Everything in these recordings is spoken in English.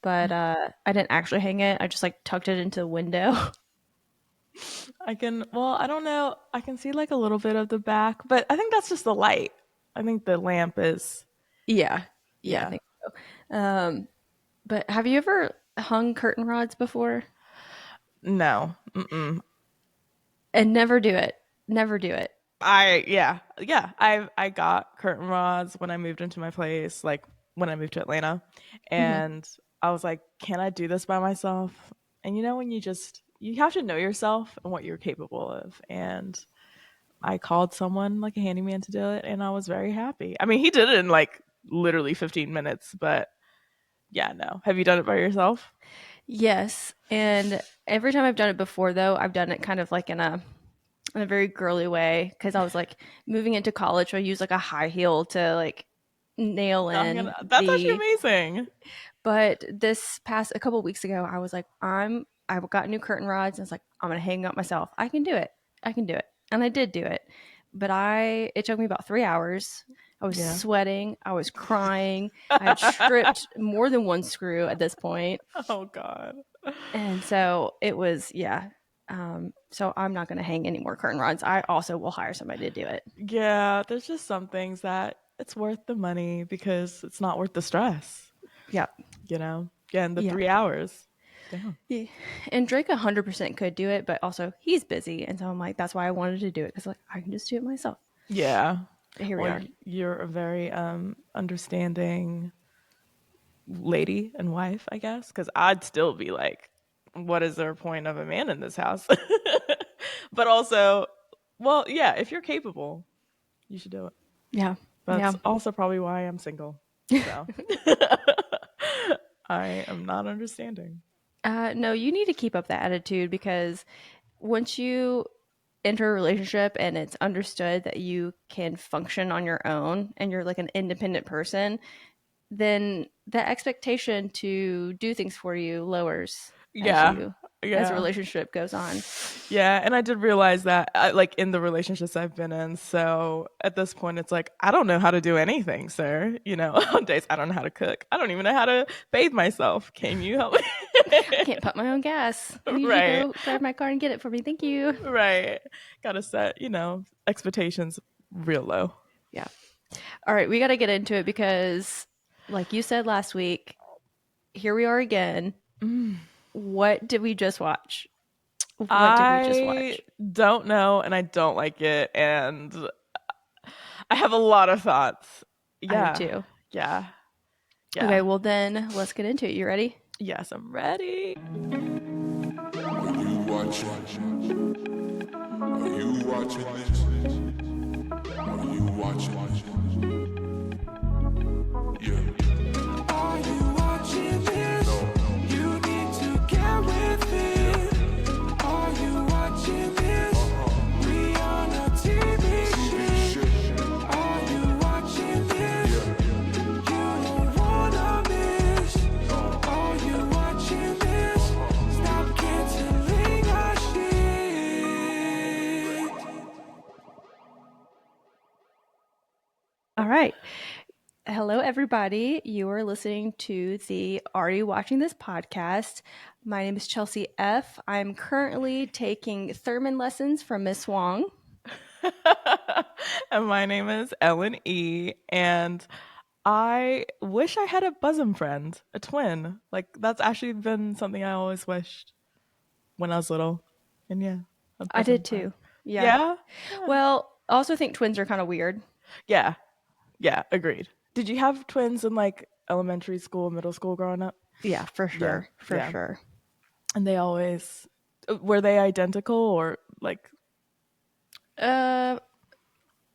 but I didn't actually hang it. I just like tucked it into the window. I don't know. I can see like a little bit of the back, but I think that's just the light. I think the lamp is, Yeah. Yeah, I yeah. think so. But have you ever hung curtain rods before? No. Mm-mm. And never do it. Never do it. Yeah. I got curtain rods when I moved into my place, like when I moved to Atlanta, Hmm. and I was like, can I do this by myself? And when you have to know yourself and what you're capable of, and I called someone like a handyman to do it, and I was very happy. I mean, he did it in like literally 15 minutes, but yeah, no. Have you done it by yourself? Yes. And every time I've done it before, though, I've done it kind of like in a very girly way because I was like moving into college. So I used like a high heel to like nail in That's actually the. amazing. But this past a couple of weeks ago, I was like, I got new curtain rods, and I was like, I'm gonna hang up myself. I can do it. I can do it, and I did do it. But it took me about 3 hours. I was Yeah. sweating. I was crying. I had stripped more than one screw at this point, Oh God. and so it was yeah. So I'm not gonna hang any more curtain rods. I also will hire somebody to do it. Yeah, there's just some things that it's worth the money because it's not worth the stress, Yeah, Yeah, and the yeah. 3 hours. Damn. Yeah. And Drake 100% could do it, but also he's busy. And so I'm like, that's why I wanted to do it because like I can just do it myself. Yeah. But here we Well, are. you're a very understanding lady and wife, I guess, because I'd still be like, what is the point of a man in this house? But also, well, yeah, if you're capable, you should do it. Yeah. That's Yeah. also probably why I'm single. So I am not understanding. No, you need to keep up that attitude because once you enter a relationship and it's understood that you can function on your own and you're like an independent person, then the expectation to do things for you lowers Yeah. as the Yeah. relationship goes on. Yeah, and I did realize that, like in the relationships I've been in. So at this point, it's like I don't know how to do anything, sir. On days I don't know how to cook. I don't even know how to bathe myself. Can you help I me? can't pump my own gas. I need you to Right, go drive my car and get it for me. Thank you. right. Gotta set, expectations real low. Yeah. All right, we got to get into it because, like you said last week, here we are again. Mm. What did we just watch? What did we just I watch? don't know, and I don't like it, and I have a lot of thoughts. I do Yeah, too. yeah, Okay, yeah. well then let's get into it. You ready? Yes, I'm ready. Are you watching? Are you watching this? Are you watching? Yeah. Are you watching this? No. You need to get with it. Are you watching this? We on a TV shit. Are you watching this? You don't wanna miss. Are you watching this? Stop canceling our shit. All right. Hello, everybody. You are listening to the Are You Watching This podcast? My name is Chelsea F. I'm currently taking Thurman lessons from Miss Wong. And my name is Ellen E. And I wish I had a bosom friend, a twin. Like, that's actually been something I always wished when I was little. And yeah, a I bosom did friend. too. Yeah. Yeah? Yeah. Well, I also think twins are kind of weird. Yeah. Yeah. Agreed. Did you have twins in like elementary school, middle school growing up? Yeah, for Yeah. sure. For Yeah. sure. And they always, were they identical or like, Uh,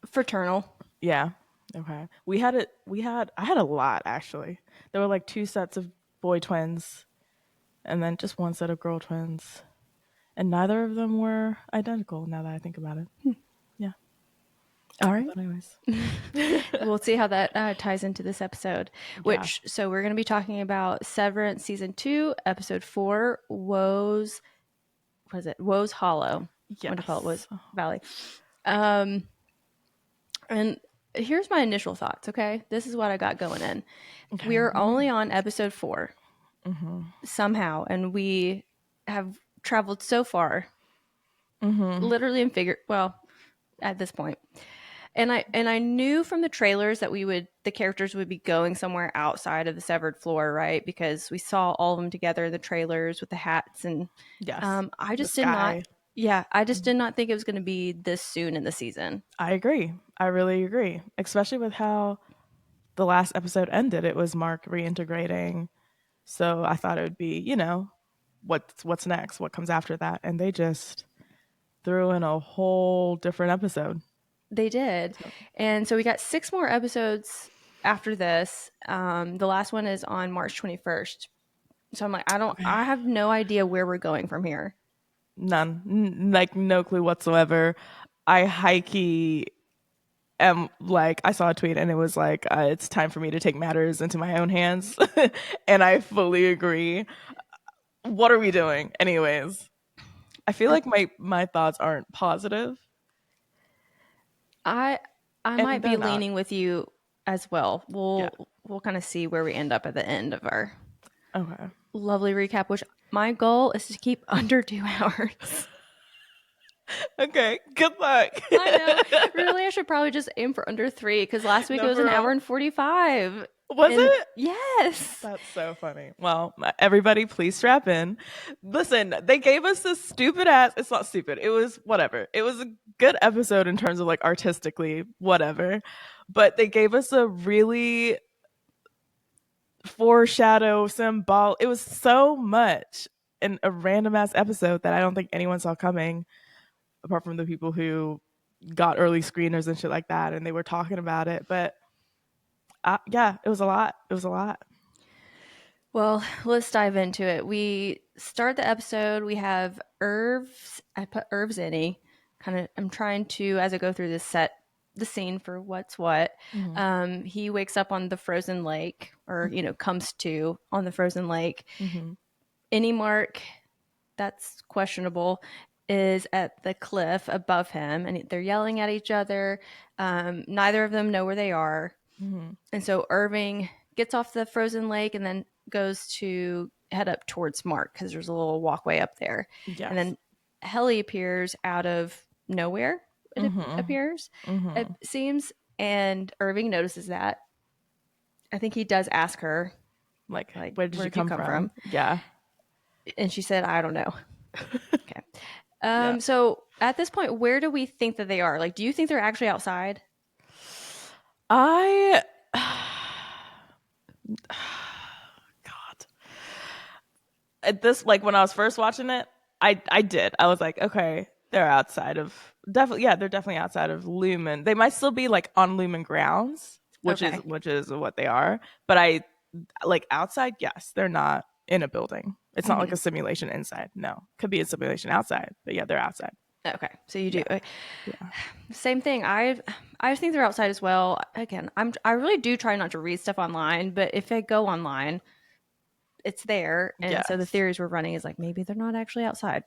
fraternal. yeah. Okay. I had a lot actually. There were like two sets of boy twins and then just one set of girl twins. And neither of them were identical now that I think about it. Yeah. All right. But anyways. We'll see how that ties into this episode. Yeah. So we're going to be talking about Severance season 2, episode 4, Woes. What is it? Woes Hollow. Yes. What do you call it? Woes Valley. And here's my initial thoughts. Okay, this is what I got going in. Okay. We are only on episode 4. somehow, and we have traveled so far, literally in figure. Well, at this point, and I knew from the trailers that the characters would be going somewhere outside of the severed floor, right? Because we saw all of them together in the trailers with the hats, and Yes. I The just did not. sky. Yeah, I just did not think it was going to be this soon in the season. I agree. I really agree. Especially with how the last episode ended. It was Mark reintegrating. So I thought it would be, what's next? What comes after that? And they just threw in a whole different episode. They did. So, And so we got 6 more episodes after this. The last one is on March 21st. So I'm like, I have no idea where we're going from here. none. Like, no clue whatsoever. I high key am like, I saw a tweet and it was like, it's time for me to take matters into my own hands. And I fully agree. What are we doing? Anyways, I feel like my thoughts aren't positive. I And might be they're not. leaning with you as well. Yeah. We'll kind of see where we end up at the end of our Okay. lovely recap, which my goal is to keep under 2 hours. Okay. Good luck. I know. Really, I should probably just aim for under 3 because last week No, it was for an real? hour and 45. Was And it? yes. That's so funny. Well, everybody, please strap in. Listen, they gave us this stupid ass. It's not stupid. It was whatever. It was a good episode in terms of like artistically, whatever. But they gave us a really foreshadow symbol. It was so much in a random ass episode that I don't think anyone saw coming, apart from the people who got early screeners and shit like that, and they were talking about it. But yeah, it was a lot. It was a lot. Well, let's dive into it. We start the episode. We have Irv's. I put Irv's in. I'm trying to, as I go through this, set the scene for what's what. He wakes up on the frozen lake, or comes to on the frozen lake. Any Mark, that's questionable, is at the cliff above him, and they're yelling at each other. Neither of them know where they are, and so Irving gets off the frozen lake and then goes to head up towards Mark because there's a little walkway up there. Yes. And then Helly appears out of nowhere. It appears, it seems, and Irving notices that. I think he does ask her, like where did you come from? Yeah. And she said, I don't know. Okay. Yeah. So at this point, where do we think that they are? Like, do you think they're actually outside? God. At this, like when I was first watching it, I did. I was like, okay, they're outside of they're definitely outside of Lumen. They might still be like on Lumen grounds, which is what they are. But I like outside, yes, they're not in a building. It's not like a simulation inside. No. Could be a simulation outside. But yeah, they're outside. Okay, so you do. Yeah. Same thing. I think they're outside as well. Again, I really do try not to read stuff online, but if I go online, it's there, and so the theories we're running is like maybe they're not actually outside.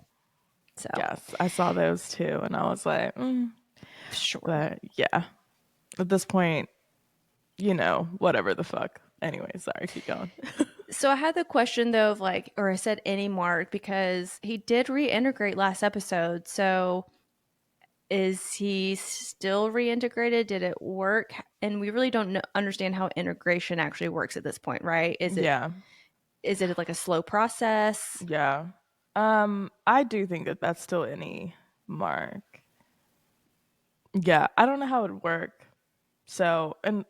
So yes, I saw those too, and I was like, sure. But yeah, at this point, whatever the fuck. Anyway, sorry, keep going. So I had the question though of like, or I said any Mark because he did reintegrate last episode. So is he still reintegrated? Did it work? And we really don't understand how integration actually works at this point, right? Is it like a slow process? Yeah. I do think that that's still any Mark. Yeah, I don't know how it would work. So, and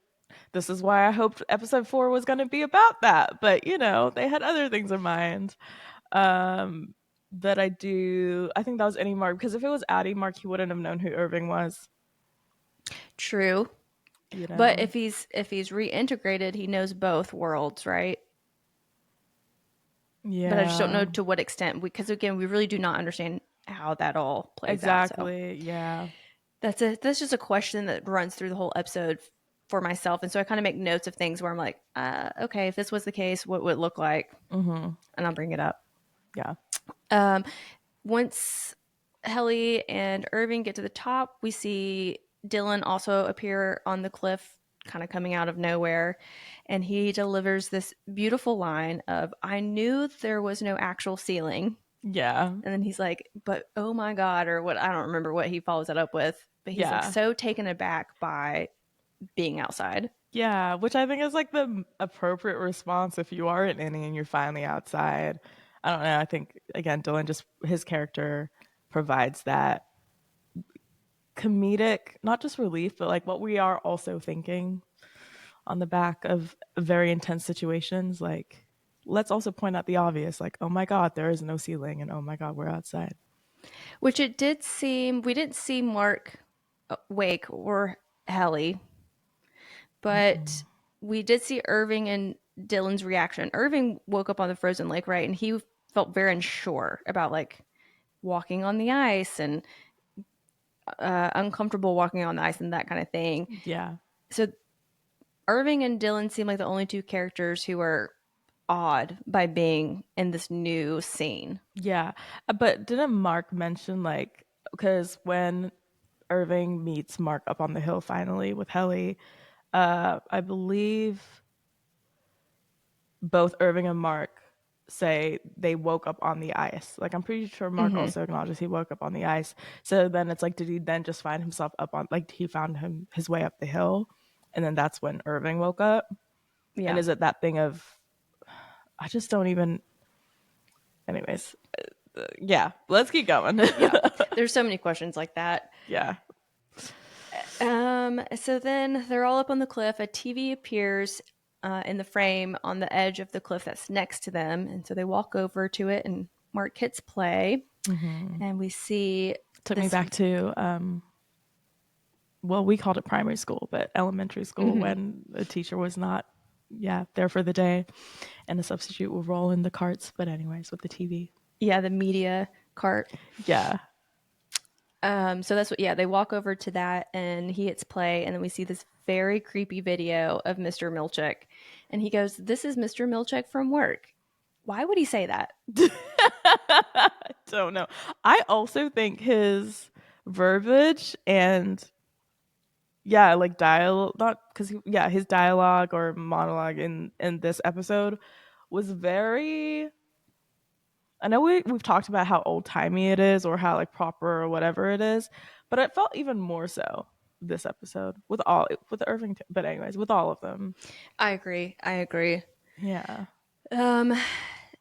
this is why I hoped episode 4 was going to be about that. But, they had other things in mind. That I think that was any Mark. Because if it was Addie Mark, he wouldn't have known who Irving was. True. But if he's reintegrated, he knows both worlds, right? Yeah. But I just don't know to what extent. Because, again, we really do not understand how that all plays out. Exactly, so. Yeah. That's just a question that runs through the whole episode for myself, and so I kind of make notes of things where I'm like, okay, if this was the case, what would it look like? And I'll bring it up. Yeah. Once Helly and Irving get to the top, we see Dylan also appear on the cliff kind of coming out of nowhere. And he delivers this beautiful line of, I knew there was no actual ceiling. Yeah. And then he's like, but oh my God, or what, I don't remember what he follows it up with. But he's like Yeah. so taken aback by being outside. Yeah, which I think is like the appropriate response if you are an innie and you're finally outside. I don't know. I think again, Dylan just his character provides that comedic, not just relief, but like what we are also thinking on the back of very intense situations. Like, let's also point out the obvious, like, oh my God, there is no ceiling, and oh my God, we're outside. Which it did seem, we didn't see Mark Wake or Helly, but we did see Irving and Dylan's reaction. Irving woke up on the frozen lake, right? And he felt very unsure about like walking on the ice and uncomfortable walking on the ice and that kind of thing. Yeah. So Irving and Dylan seem like the only two characters who are awed by being in this new scene. Yeah. But didn't Mark mention, like, because when Irving meets Mark up on the hill finally with Helly, I believe both Irving and Mark say they woke up on the ice. Like, I'm pretty sure Mark also acknowledges he woke up on the ice. So then it's like, did he then just find himself up on, like, he found his way up the hill, and then that's when Irving woke up? Yeah. And is it that thing of, I just don't even, anyways, yeah, let's keep going. Yeah. There's so many questions like that. Yeah. So then they're all up on the cliff. A TV appears in the frame on the edge of the cliff that's next to them. And so they walk over to it and Mark hits play. And we see. Took me back to, well, we called it primary school, but elementary school when the teacher was not, there for the day. And the substitute would roll in the carts. But anyways, with the TV. Yeah, the media cart. Yeah. So that's what, they walk over to that and he hits play. And then we see this very creepy video of Mr. Milchick. And he goes, "This is Mr. Milchick from work." Why would he say that? I don't know. I also think his verbiage and like not because his dialogue or monologue in this episode was very. I know we've talked about how old timey it is or how like proper or whatever it is, but it felt even more so this episode with Irving, but anyways, with all of them. I agree. Yeah.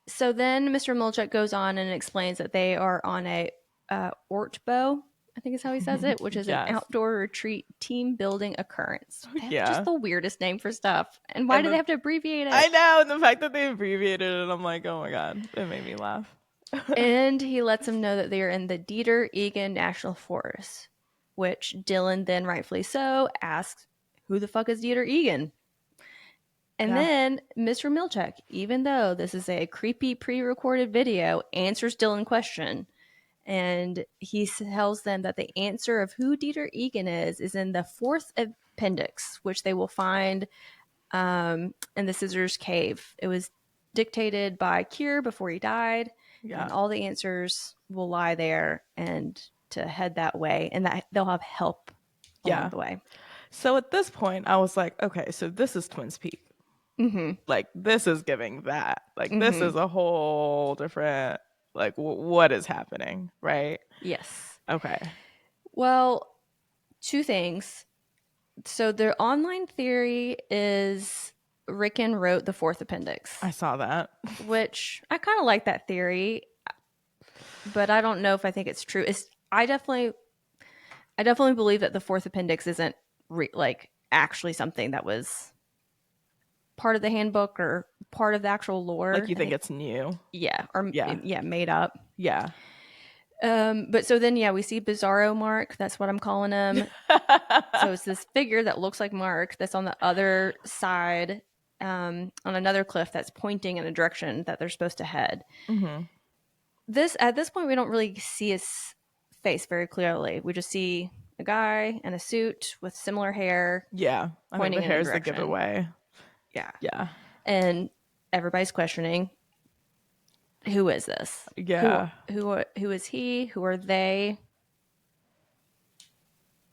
So then Mr. Milchick goes on and explains that they are on a Ortbo, I think is how he says it, which is Yes. an outdoor retreat team building occurrence. Yeah. Just the weirdest name for stuff. And why do they have to abbreviate it? I know, and the fact that they abbreviated it, I'm like, oh my God, it made me laugh. And he lets them know that they are in the Dieter Egan National Forest, which Dylan then rightfully so asks, who the fuck is Dieter Egan? And then Mr. Milchick, even though this is a creepy pre-recorded video, answers Dylan's question. And he tells them that the answer of who Dieter Egan is in the fourth appendix, which they will find in the Scissors Cave. It was dictated by Keir before he died. Yeah. And all the answers will lie there and to head that way. And that they'll have help along the way. So at this point, I was like, okay, so this is Twins Peak. Like, this is giving that. Like, this is a whole different, like, what is happening, right? Yes. Okay. Well, two things. So their online theory is Rickon wrote the fourth appendix. I saw that. Which I kind of like that theory, but I don't know if I think it's true. I definitely believe that the fourth appendix isn't actually something that was part of the handbook or part of the actual lore. Like, you think it's new? Yeah. Or made up. Yeah. But so then, we see Bizarro Mark. That's what I'm calling him. So it's this figure that looks like Mark that's on the other side, on another cliff that's pointing in a direction that they're supposed to head. At this point, we don't really see his face very clearly. We just see a guy in a suit with similar hair. Yeah. I mean, the hair's the giveaway. Yeah. Yeah. And everybody's questioning, who is this? Yeah. Who is he? Who are they?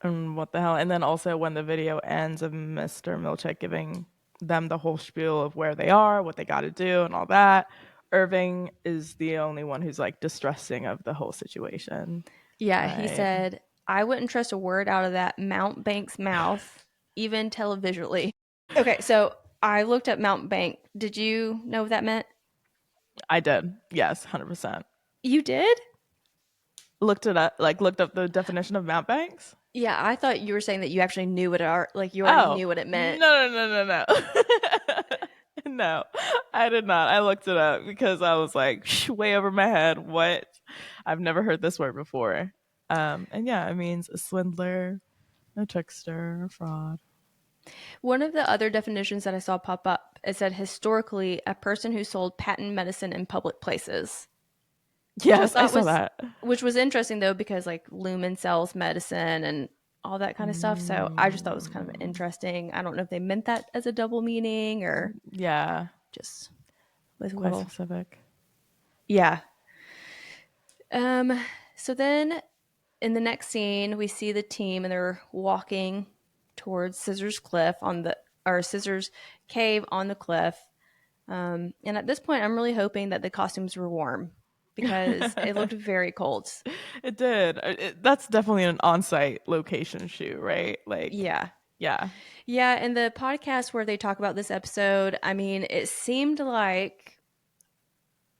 And what the hell? And then also when the video ends of Mr. Milchick giving them the whole spiel of where they are, what they got to do, and all that, Irving is the only one who's like distrusting of the whole situation, Yeah, he right? said, I wouldn't trust a word out of that Mountbank's mouth, even televisually. Okay, so I looked up Mountbank. Did you know what that meant? I did, yes, 100%. You did? Looked it up, like looked up the definition of Mountebanks. Yeah, I thought you were saying that you actually knew what it like you already Oh knew what it meant. no. No, I did not. I looked it up because I was like way over my head. What? I've never heard this word before. And yeah, it means a swindler, a trickster, a fraud. One of the other definitions that I saw pop up, it said historically a person who sold patent medicine in public places, which I Yes, I thought saw was that. interesting though because like Lumen sells medicine and all that kind of stuff. So I just thought it was kind of Mm, interesting. I don't know if they meant that as a double meaning or yeah, just with a quite little. specific. Yeah. Um so then in the next scene we see the team and they're walking towards Scissors Cliff on the or Scissors Cave on the cliff. And at this point I'm really hoping that the costumes were warm because it looked very cold. It did. That's definitely an on-site location shoot, right? Like, Yeah. yeah, Yeah, and the podcast where they talk about this episode, I mean, it seemed like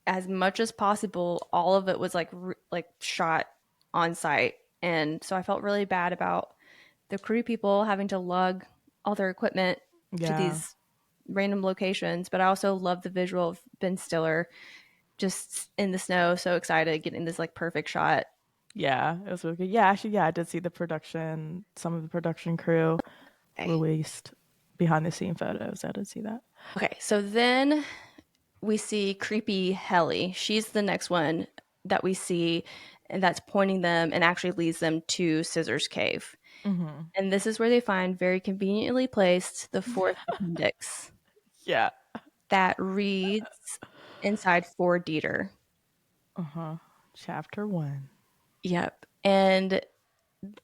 as much as possible, all of it was like shot on site, and so I felt really bad about the crew people having to lug all their equipment to yeah, these random locations. But I also love the visual of Ben Stiller just in the snow, so excited, getting this like perfect shot. yeah. It was really good. Yeah, actually, yeah, I did see the production. Some of the production crew Okay, released behind the scene photos. I did see that. okay, so then we see creepy Helly. She's the next one that we see, and that's pointing them and actually leads them to Scissors Cave. Hmm. And this is where they find very conveniently placed the fourth appendix Yeah. that reads inside for Dieter. Uh huh. Chapter one. Yep. And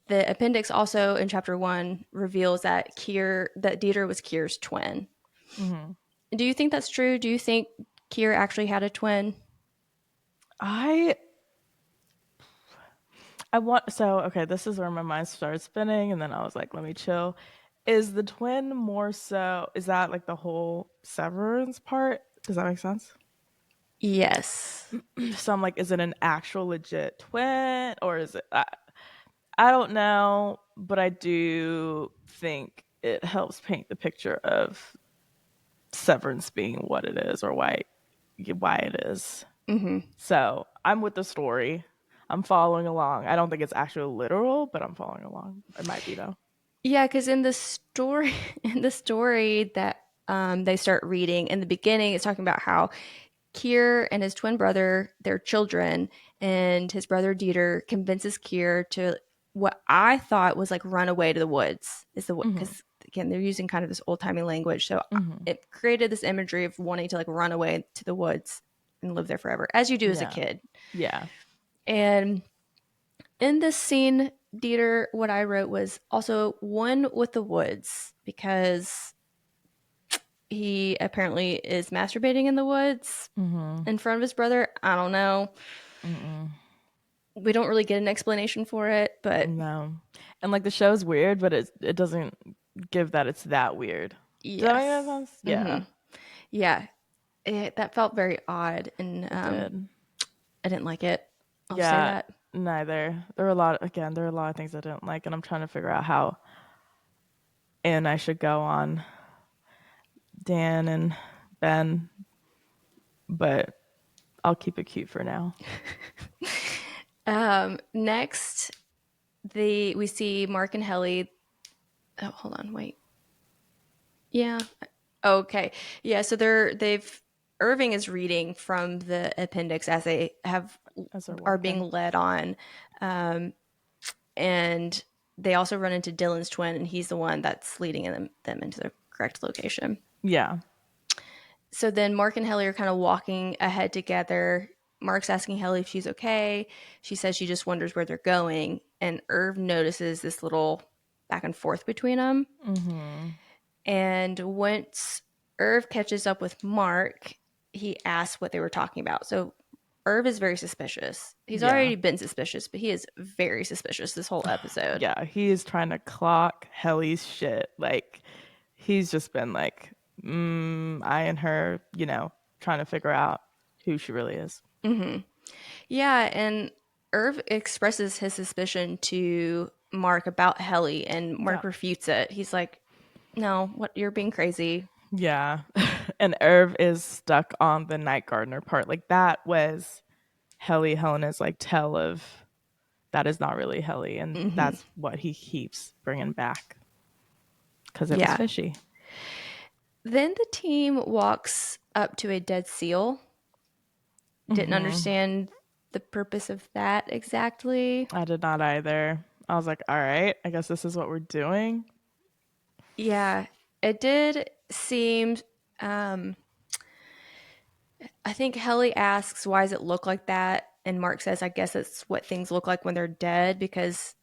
the appendix also in chapter one reveals that Dieter was Kier's twin. Hmm. Do you think that's true? Do you think Kier actually had a twin? I I want so okay. This is where my mind started spinning, and then I was like, let me chill. Is the twin more so? Is that like the whole severance part? Does that make sense? Yes. So I'm like, is it an actual legit twin, or is it? I don't know, but I do think it helps paint the picture of Severance being what it is, or why it is. Mm-hmm. So I'm with the story. I'm following along. I don't think it's actually literal, but I'm following along. It might be though. Yeah, because in the story, in the story that they start reading in the beginning, it's talking about how Kier and his twin brother, their children, and his brother Dieter convinces Kier to what I thought was like run away to the woods. Is the Hmm. because again they're using kind of this old timey language, so Hmm. it created this imagery of wanting to like run away to the woods and live there forever, as you do as a Yeah. kid. Yeah. And in this scene, Dieter, what I wrote was also one with the woods because he apparently is masturbating in the woods Hmm. in front of his brother. I don't know. Mm-mm. We don't really get an explanation for it, but No. And like the show's weird, but it doesn't give that it's that weird. Does that make yes. sense? Hmm. Yeah. Yeah. That felt very odd, and It did. I didn't like it. I'll say Yeah. that. Neither. There are a lot of things I didn't like, and I'm trying to figure out how in I should go on Dan and Ben, but I'll keep it cute for now. Next, we see Mark and Helly. Oh, hold on, wait. Yeah. Okay. Yeah. So they've Irving is reading from the appendix as they As they're are walking. being led on, um, and they also run into Dylan's twin, and he's the one that's leading them into the correct location. Yeah. So then Mark and Helly are kind of walking ahead together, Mark's asking Helly if she's okay. She says she just wonders where they're going. And Irv notices this little back and forth between them. Mm-hmm. And once Irv catches up with Mark, he asks what they were talking about. So Irv is very suspicious. He's Yeah. already been suspicious, but he is very suspicious this whole episode. Yeah, he is trying to clock Helly's shit. Like, he's just been like, eyeing her, trying to figure out who she really is. Mm-hmm. Yeah, and Irv expresses his suspicion to Mark about Helly, and Yeah. Mark refutes it. He's like, "No, what? You're being crazy." Yeah. And Irv is stuck on the night gardener part. Like, that was Helena's like tell of that is not really Helly, and Mm-hmm. that's what he keeps bringing back because it was Yeah. fishy. Then the team walks up to a dead seal. Didn't understand the purpose of that exactly. I did not either. I was like, all right, I guess this is what we're doing. Yeah, it did seem. Um, I think Helly asks, "Why does it look like that?" And Mark says, "I guess it's what things look like when they're dead, because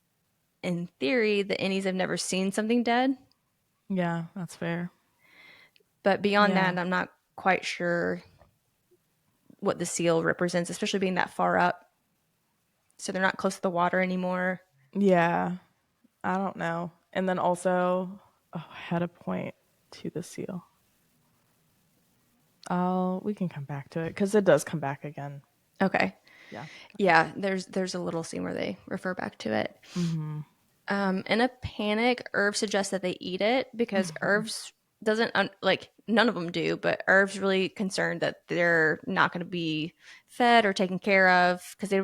in theory, the innies have never seen something dead." Yeah, that's fair. But beyond Yeah. that, I'm not quite sure what the seal represents, especially being that far up. So they're not close to the water anymore. Yeah, I don't know. And then also, I had a point to the seal. We can come back to it because it does come back again. Okay. Yeah. Yeah, there's a little scene where they refer back to it. Mm-hmm. In a panic, Irv suggests that they eat it because Irv's doesn't like none of them do, but Irv's really concerned that they're not going to be fed or taken care of because they,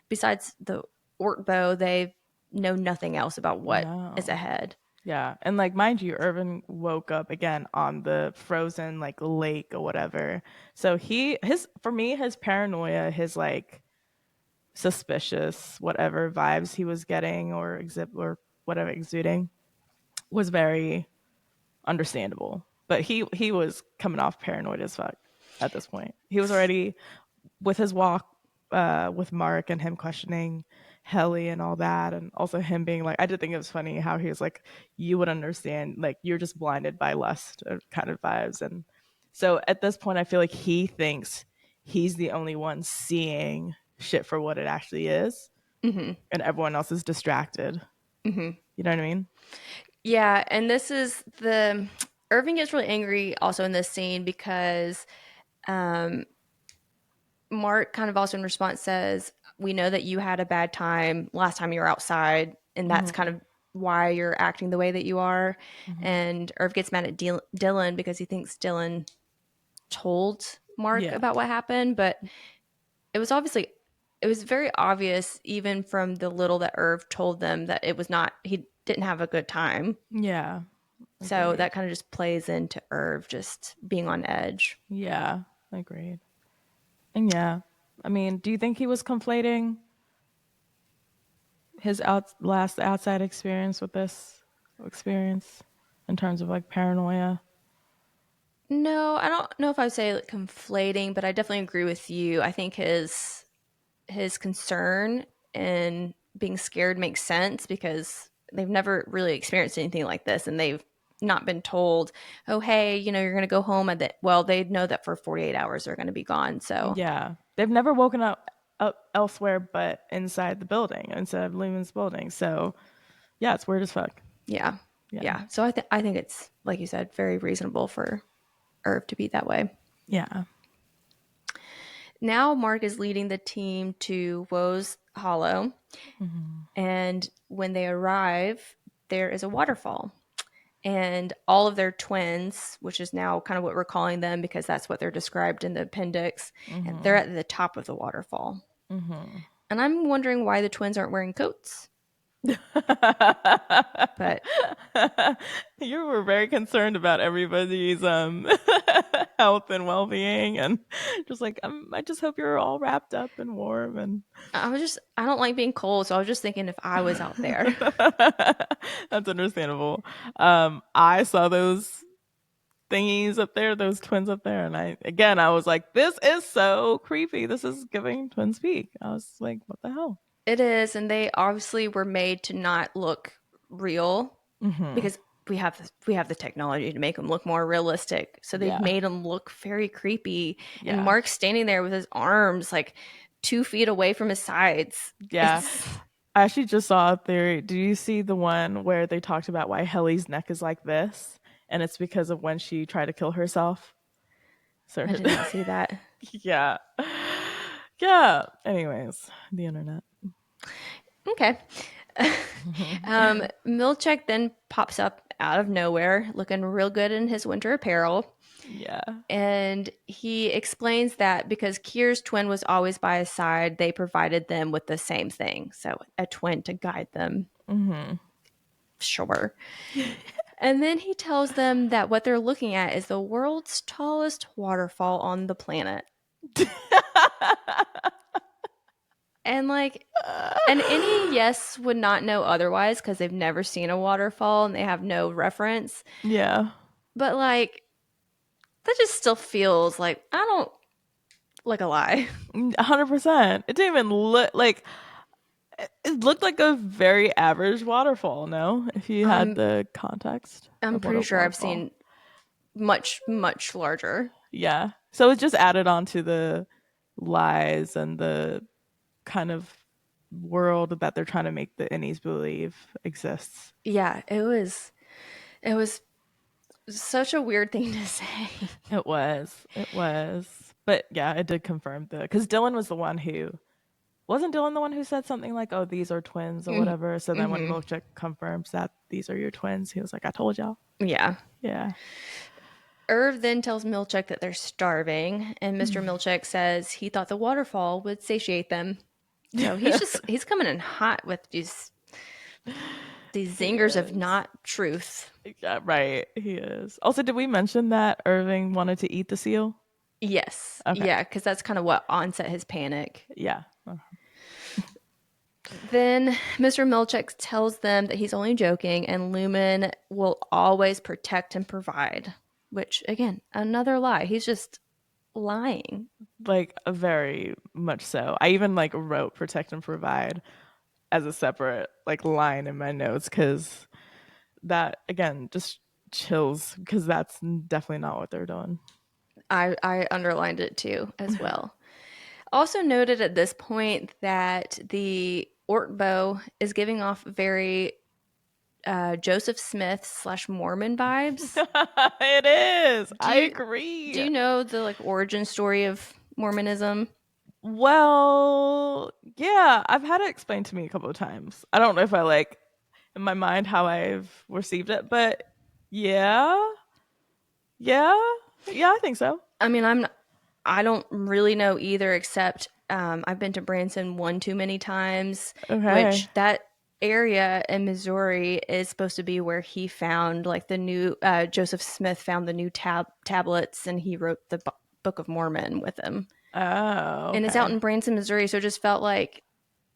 besides the orc bow, they know nothing else about what is No. ahead. Yeah, and like mind you, Irvin woke up again on the frozen like lake or whatever. So his paranoia, his like suspicious whatever vibes he was getting or whatever exuding was very understandable. But he was coming off paranoid as fuck at this point. He was already with his walk with Mark and him questioning Helly and all that, and also him being like, I did think it was funny how he was like, you would understand, like you're just blinded by lust kind of vibes. And so at this point, I feel like he thinks he's the only one seeing shit for what it actually is, Mm-hmm. and everyone else is distracted. Mm-hmm. You know what I mean? Yeah, and this is the Irving gets really angry also in this scene because um, Mark kind of also in response says, "We know that you had a bad time last time you were outside, and that's kind of why you're acting the way that you are." Mm-hmm. And Irv gets mad at Dylan because he thinks Dylan told Mark Yeah. about what happened, but it was very obvious even from the little that Irv told them that it was not, he didn't have a good time. Yeah. So Agreed. that kind of just plays into Irv just being on edge. Yeah. Agreed. And yeah, I mean, do you think he was conflating his last outside experience with this experience in terms of like paranoia? No, I don't know if I would say like conflating, but I definitely agree with you. I think his concern and being scared makes sense because they've never really experienced anything like this, and they've not been told, "Oh, hey, you're going to go home," and that, well, they know that for 48 hours they're going to be gone. So Yeah, they've never woken up elsewhere but inside the building, inside of Lehman's building. So yeah, it's weird as fuck. yeah, Yeah. yeah. So I think it's, like you said, very reasonable for Irv to be that way. Yeah. Now Mark is leading the team to Woe's Hollow, and when they arrive, there is a waterfall. And all of their twins, which is now kind of what we're calling them because that's what they're described in the appendix, and they're at the top of the waterfall. Mm-hmm. And I'm wondering why the twins aren't wearing coats. But You were very concerned about everybody's health and well-being, and just like I just hope you're all wrapped up and warm. And I don't like being cold, so I was just thinking if I was out there. that's understandable. I saw those thingies up there, those twins up there. And I was like, this is so creepy. This is giving Twin Peak. I was like, what the hell? It is, and they obviously were made to not look real Mm-hmm. because we have the technology to make them look more realistic. So they've Yeah. made them look very creepy. And Yeah. Mark's standing there with his arms like 2 feet away from his sides. Yeah. I actually just saw a theory. Do you see the one where they talked about why Helly's neck is like this? And it's because of when she tried to kill herself. So I did not see that. yeah. Yeah. Anyways, the internet. Okay. Milchek then pops up out of nowhere, looking real good in his winter apparel. Yeah. And he explains that because Kier's twin was always by his side, they provided them with the same thing. So a twin to guide them. Mm-hmm. Sure. And then he tells them that what they're looking at is the world's tallest waterfall on the planet. And any yes would not know otherwise because they've never seen a waterfall and they have no reference. Yeah. But that just still feels like I don't like a lie. 100%. It didn't even look like it looked like a very average waterfall, no? If you had the context. I'm pretty sure I've seen much, much larger. Yeah. So it just added on to the lies and the kind of world that they're trying to make the innies believe exists. Yeah, it was such a weird thing to say. It was. But yeah, it did confirm because Dylan was the one who wasn't Dylan the one who said something like, "Oh, these are twins" or whatever. So then when Milkshake confirms that these are your twins, he was like, "I told y'all." Yeah. Yeah. Irv then tells Milchek that they're starving, and Mr. Milchek says he thought the waterfall would satiate them. So he's coming in hot with these zingers of not truth. Yeah, right. He is. Also, did we mention that Irving wanted to eat the seal? Yes. Okay. Yeah, because that's kind of what onset his panic. Yeah. Then Mr. Milchek tells them that he's only joking and Lumen will always protect and provide, which, again, another lie. He's just lying. Like, very much so. I even wrote protect and provide as a separate line in my notes because that, again, just chills because that's definitely not what they're doing. I underlined it too as well. Also noted at this point that the Ortbo is giving off very Joseph Smith / Mormon vibes. It is. I agree. Do you know the origin story of Mormonism? Well, yeah, I've had it explained to me a couple of times. I don't know if I in my mind how I've received it, but yeah, I think so. I mean, I don't really know either, except I've been to Branson one too many times, which that area in Missouri is supposed to be where he found the new Joseph Smith found the new tablets, and he wrote the Book of Mormon with them. Oh, okay. And it's out in Branson, Missouri, so it just felt like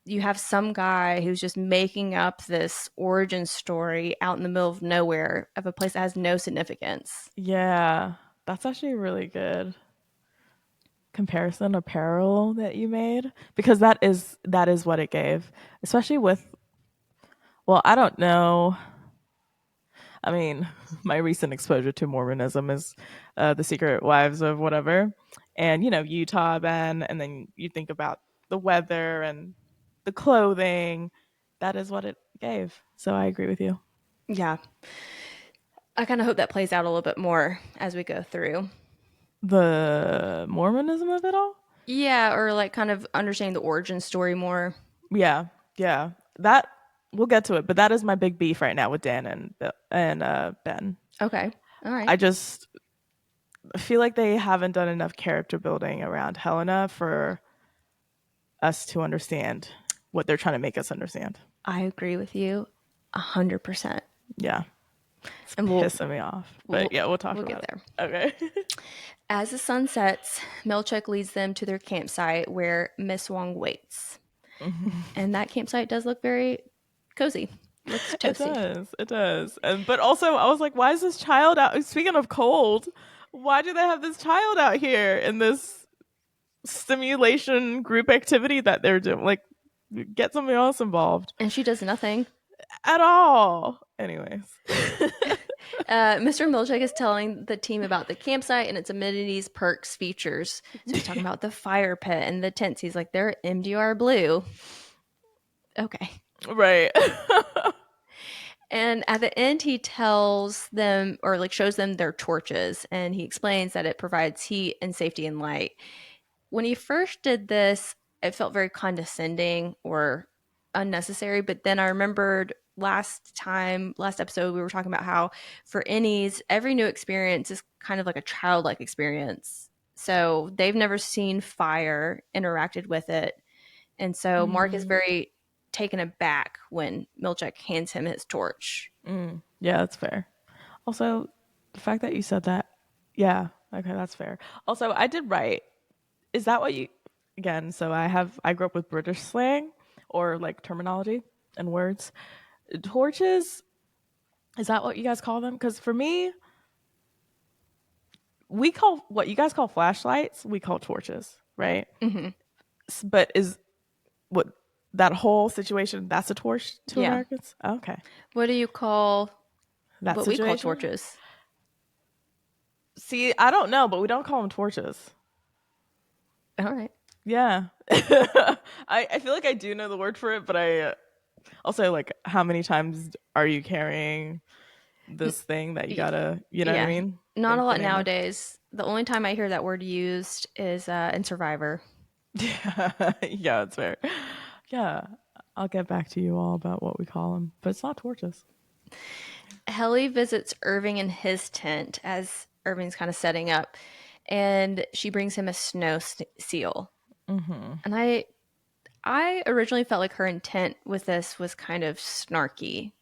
you have some guy who's just making up this origin story out in the middle of nowhere of a place that has no significance. Yeah, that's actually really good comparison or parallel that you made, because that is what it gave, especially with, well, I don't know. I mean, my recent exposure to Mormonism is the Secret Wives of whatever, and Utah, Ben, and then you think about the weather and the clothing. That is what it gave. So I agree with you. Yeah. I kind of hope that plays out a little bit more as we go through. The Mormonism of it all? Yeah, or kind of understanding the origin story more. Yeah. That, we'll get to it, but that is my big beef right now with Dan and Ben. Okay. All right. I just feel like they haven't done enough character building around Helena for us to understand what they're trying to make us understand. I agree with you 100%. Yeah. It's and pissing me off. But we'll talk about it. There. Okay. As the sun sets, Milchek leads them to their campsite where Miss Wong waits. And that campsite does look very cozy. Looks It toasty. does. It does. And but also I was like, why is this child out? Speaking of cold, why do they have this child out here in this stimulation group activity that they're doing? Like, get somebody else involved And she does nothing. at all. Anyways. Mr. Milchek is telling the team about the campsite and its amenities, perks, features. So he's talking about the fire pit and the tents. He's like, they're MDR blue. Okay. Right. And at the end, he tells them or like shows them their torches, and he explains that it provides heat and safety and light. When he first did this, it felt very condescending or unnecessary. But then I remembered last episode, we were talking about how for innies, every new experience is kind of like a childlike experience. So they've never seen fire, interacted with it. And so Mark is very taken aback when Milchek hands him his torch. Yeah, that's fair. Also, the fact that you said that, yeah, okay, that's fair. Also, I did write. Is that what you? Again, so I grew up with British slang or like terminology and words. Torches. Is that what you guys call them? Because for me, we call what you guys call flashlights. We call torches, right? Mm-hmm. But is what that whole situation? That's a torch to Yeah. Americans. Okay, What do you call that what situation. we call torches? See, I don't know, but we don't call them torches. All right. Yeah. I feel like I do know the word for it, but I also like how many times are you carrying this thing that you gotta, you know what I mean? Not a lot Think the name of- nowadays. The only time I hear that word used is in Survivor. Yeah, yeah, it's fair. Yeah, I'll get back to you all about what we call them, but it's not torches. Helly visits Irving in his tent as Irving's kind of setting up, and she brings him a snow seal. Mm-hmm. And I originally felt like her intent with this was kind of snarky.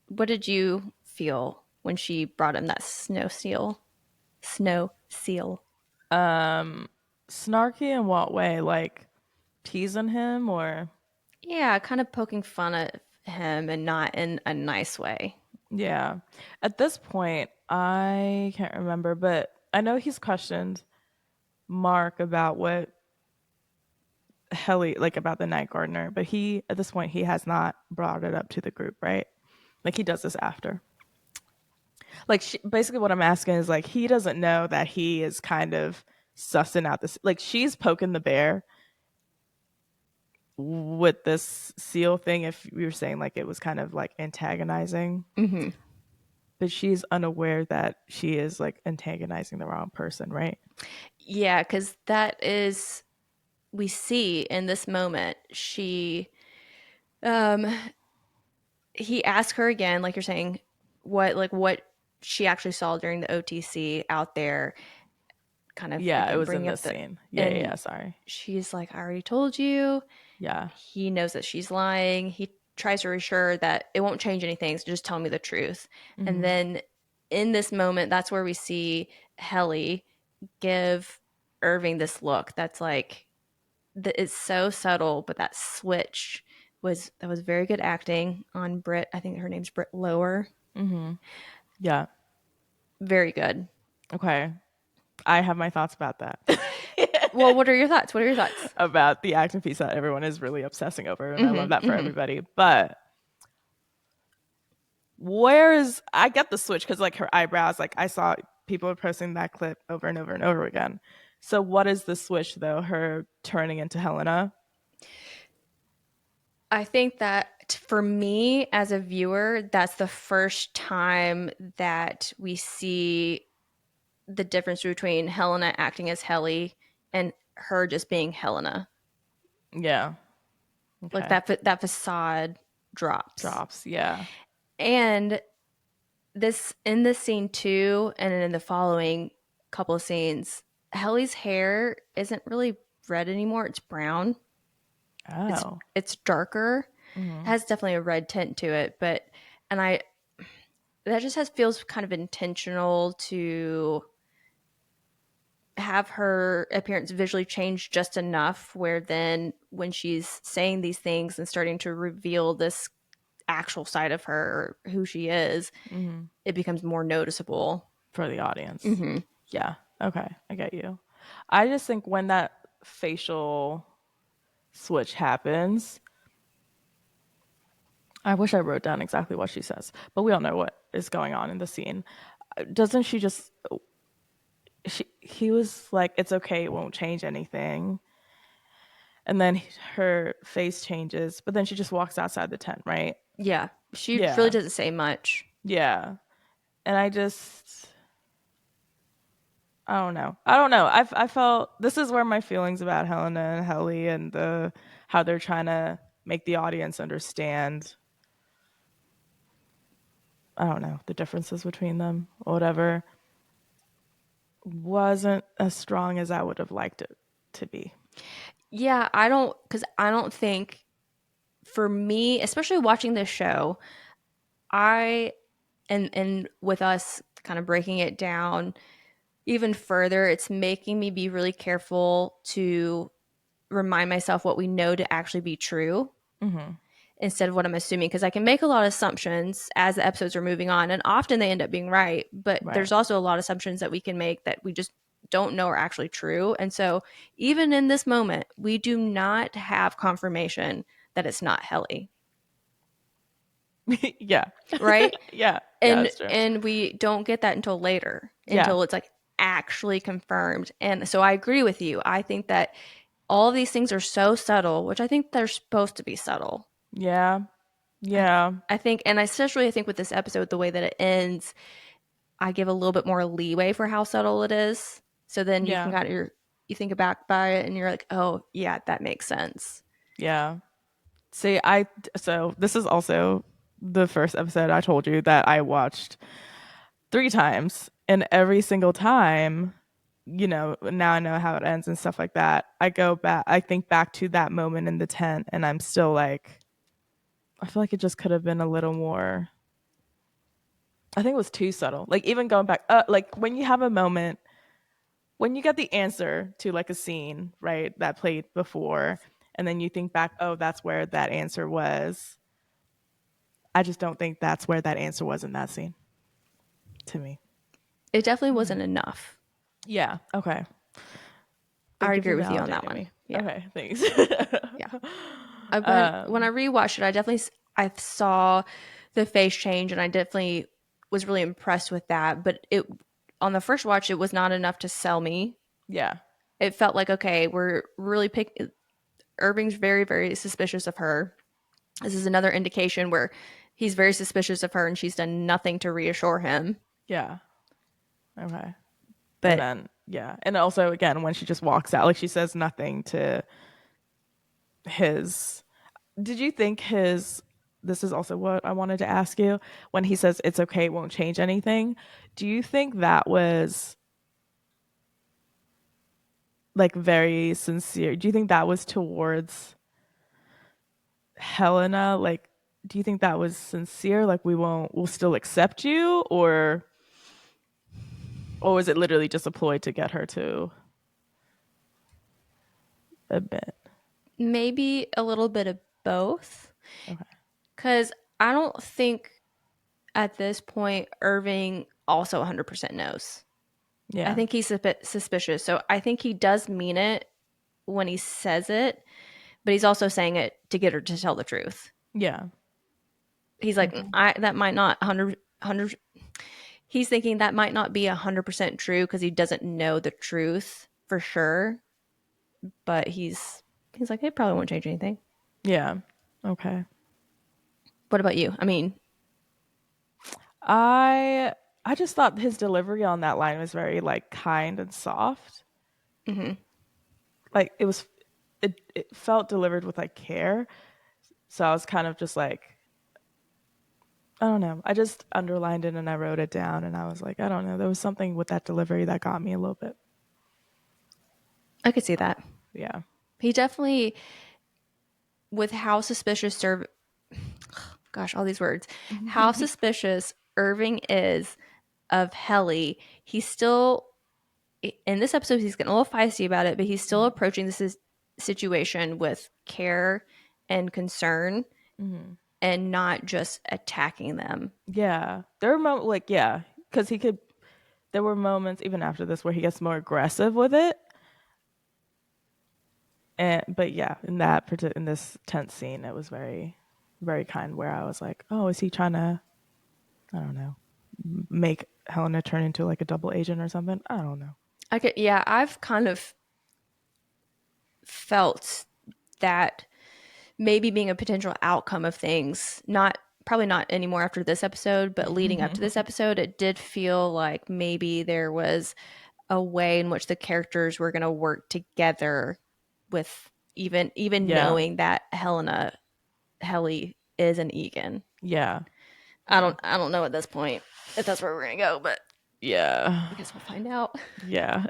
What did you feel when she brought him that snow seal? Snow seal. Snarky in what way? Like teasing him or? Yeah, kind of poking fun at him and not in a nice way. Yeah. At this point, I can't remember, but I know he's questioned Mark about what Helly like about the night gardener, but he at this point he has not brought it up to the group, right? Like he does this after. Like basically what I'm asking is like he doesn't know that he is kind of sussing out this like she's poking the bear with this seal thing if we were saying like it was kind of like antagonizing. Mm-hmm. But she's unaware that she is like antagonizing the wrong person, right? Yeah, because that is we see in this moment um he asked her again, like you're saying, what she actually saw during the OTC out there, kind of Yeah, again it was in bringing up this the scene. Yeah, and yeah, sorry. she's like, I already told you. Yeah. He knows that she's lying. He tries to reassure that it won't change anything, so just tell me the truth. And then in this moment, that's where we see Helly give Irving this look that's like it's so subtle, but that switch was very good acting on Britt. I think her name's Britt Lower. Yeah. Very good. Okay. I have my thoughts about that. Well, what are your thoughts? What are your thoughts? About the acting piece that everyone is really obsessing over, and I love that for everybody. But I get the switch because like her eyebrows, like I saw people are posting that clip over and over and over again. So what is the switch though? Her turning into Helena? I think that for me as a viewer, that's the first time that we see the difference between Helena acting as Helly and her just being Helena. Yeah. Okay. Like that facade drops. Yeah. And this in this scene too, and in the following couple of scenes, Helly's hair isn't really red anymore. It's brown. Oh. It's darker. It has definitely a red tint to it, but that just feels kind of intentional to have her appearance visually change just enough where then when she's saying these things and starting to reveal this actual side of her or who she is, it becomes more noticeable for the audience. Mm-hmm. Yeah. Okay. I get you. I just think when that facial switch happens, I wish I wrote down exactly what she says, but we all know what is going on in the scene. Doesn't she just he was like, it's okay, it won't change anything. And then her face changes, but then she just walks outside the tent, right? Yeah, she really Yeah. doesn't say much. Yeah. And I don't know. I felt this is where my feelings about Helena and Helly and how they're trying to make the audience understand, I don't know, the differences between them or whatever, wasn't as strong as I would have liked it to be. Yeah, because I don't think, for me, especially watching this show, I and with us kind of breaking it down even further, it's making me be really careful to remind myself what we know to actually be true instead of what I'm assuming, because I can make a lot of assumptions as the episodes are moving on, and often they end up being right, but Right. there's also a lot of assumptions that we can make that we just don't know are actually true. And so even in this moment, we do not have confirmation that it's not Helly, Yeah. right? Yeah. Yeah, and that's true. and we don't get that until later, Yeah. until it's like actually confirmed. And so I agree with you. I think that all of these things are so subtle, which I think they're supposed to be subtle. Yeah. I, Yeah. I think, and especially I think with this episode, the way that it ends, I give a little bit more leeway for how subtle it is. So then you can Yeah. kind of, you think back by it and you're like, oh yeah, that makes sense. Yeah. See, so this is also the first episode I told you that I watched 3 times, and every single time, now I know how it ends and stuff like that. I think back to that moment in the tent, and I'm still like, I feel like it just could have been a little more. I think it was too subtle. Like even going back, like when you have a moment, when you get the answer to like a scene, right, that played before, and then you think back, oh, that's where that answer was. I just don't think that's where that answer was in that scene. To me. It definitely wasn't enough. Yeah. Okay. I Thank you agree for with you on that validating one. me. Yeah. Okay. Thanks. Yeah. When I rewatched it, I saw the face change, and I definitely was really impressed with that. But it on the first watch, it was not enough to sell me. Yeah. It felt like, okay, we're really Irving's very, very suspicious of her. This is another indication where he's very suspicious of her, and she's done nothing to reassure him. Yeah. Okay. And But then yeah. And also again when she just walks out, like she says nothing to his. Did you think his this is also what I wanted to ask you. When he says it's okay, it won't change anything, do you think that was like very sincere? Do you think that was towards Helena? Like, do you think that was sincere? Like, we'll still accept you, or was it literally just a ploy to get her to admit? maybe a little bit of both. Okay. Because I don't think at this point Irving also 100% knows. I Yeah. think he's a bit suspicious. So I think he does mean it when he says it, but he's also saying it to get her to tell the truth. Yeah. He's like, that might not 100. He's thinking that might not be 100% true because he doesn't know the truth for sure. But he's like, it probably won't change anything. Yeah. Okay. What about you? I mean, I I just thought his delivery on that line was very like kind and soft. Like it felt delivered with like care. So I was kind of just like, I don't know. I just underlined it and I wrote it down and I was like, I don't know. There was something with that delivery that got me a little bit. I could see that. Yeah. He definitely, with how suspicious gosh, all these words, how suspicious Irving is of Helly, he's still, in this episode, he's getting a little feisty about it, but he's still approaching this situation with care and concern. and not just attacking them. Yeah. There were because there were moments even after this where he gets more aggressive with it. But yeah, in this tense scene, it was very, very kind. Where I was like, oh, is he trying to, I don't know, make Helena turn into like a double agent or something? I don't know. I've kind of felt that maybe being a potential outcome of things, not probably not anymore after this episode, but leading up to this episode, it did feel like maybe there was a way in which the characters were going to work together with even Yeah. knowing that Helly is an Egan. Yeah. I don't know at this point if that's where we're gonna go, but Yeah. I guess we'll find out. Yeah.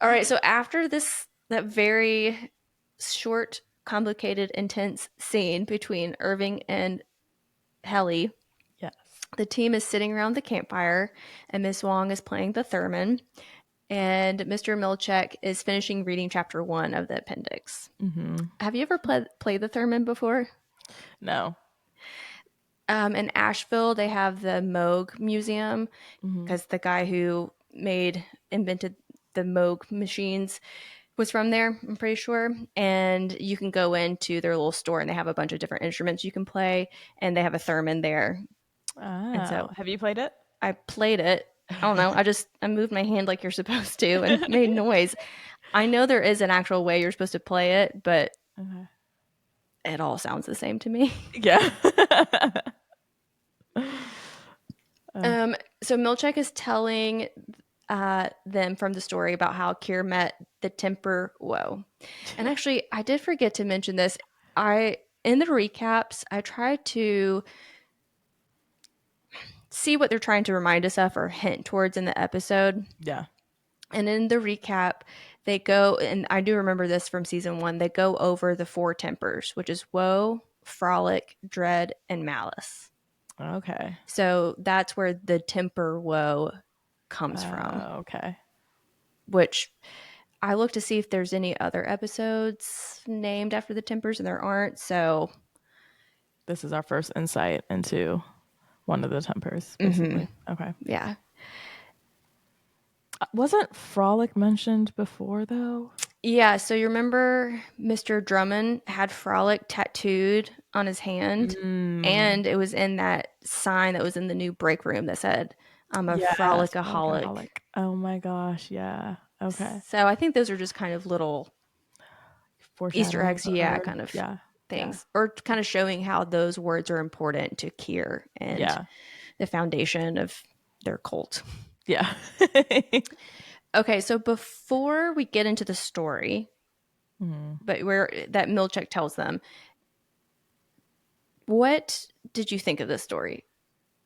All right, so after that very short, complicated, intense scene between Irving and Helly, Yes. the team is sitting around the campfire, and Miss Wong is playing the theremin, and Mr. Milchek is finishing reading chapter 1 of the appendix. Mm-hmm. Have you ever played the theremin before? No. In Asheville, they have the Moog Museum because the guy who invented the Moog machines was from there, I'm pretty sure. And you can go into their little store and they have a bunch of different instruments you can play, and they have a theremin there. And so Have you played it? I played it. I don't know. I moved my hand like you're supposed to and made noise. I know there is an actual way you're supposed to play it, but it all sounds the same to me. Yeah. So Milchek is telling them from the story about how Kier met the Temper Woe. And actually, I did forget to mention this. In the recaps, I tried to see what they're trying to remind us of or hint towards in the episode. Yeah. And in the recap, they go, and I do remember this from season 1, they go over the 4 tempers, which is woe, frolic, dread, and malice. Okay. So that's where the temper woe comes from. Okay. Which I look to see if there's any other episodes named after the tempers, and there aren't. So this is our first insight into one of the tempers, basically. Mm-hmm. Okay. Yeah. Wasn't frolic mentioned before, though? Yeah, so you remember Mr. Drummond had frolic tattooed on his hand, and it was in that sign that was in the new break room that said, I'm a frolicaholic. Oh my gosh, yeah. Okay. So I think those are just kind of little Easter eggs, kind of things. Or kind of showing how those words are important to Kier and the foundation of their cult. Yeah. Okay, so before we get into the story, but where that Milchek tells them, what did you think of this story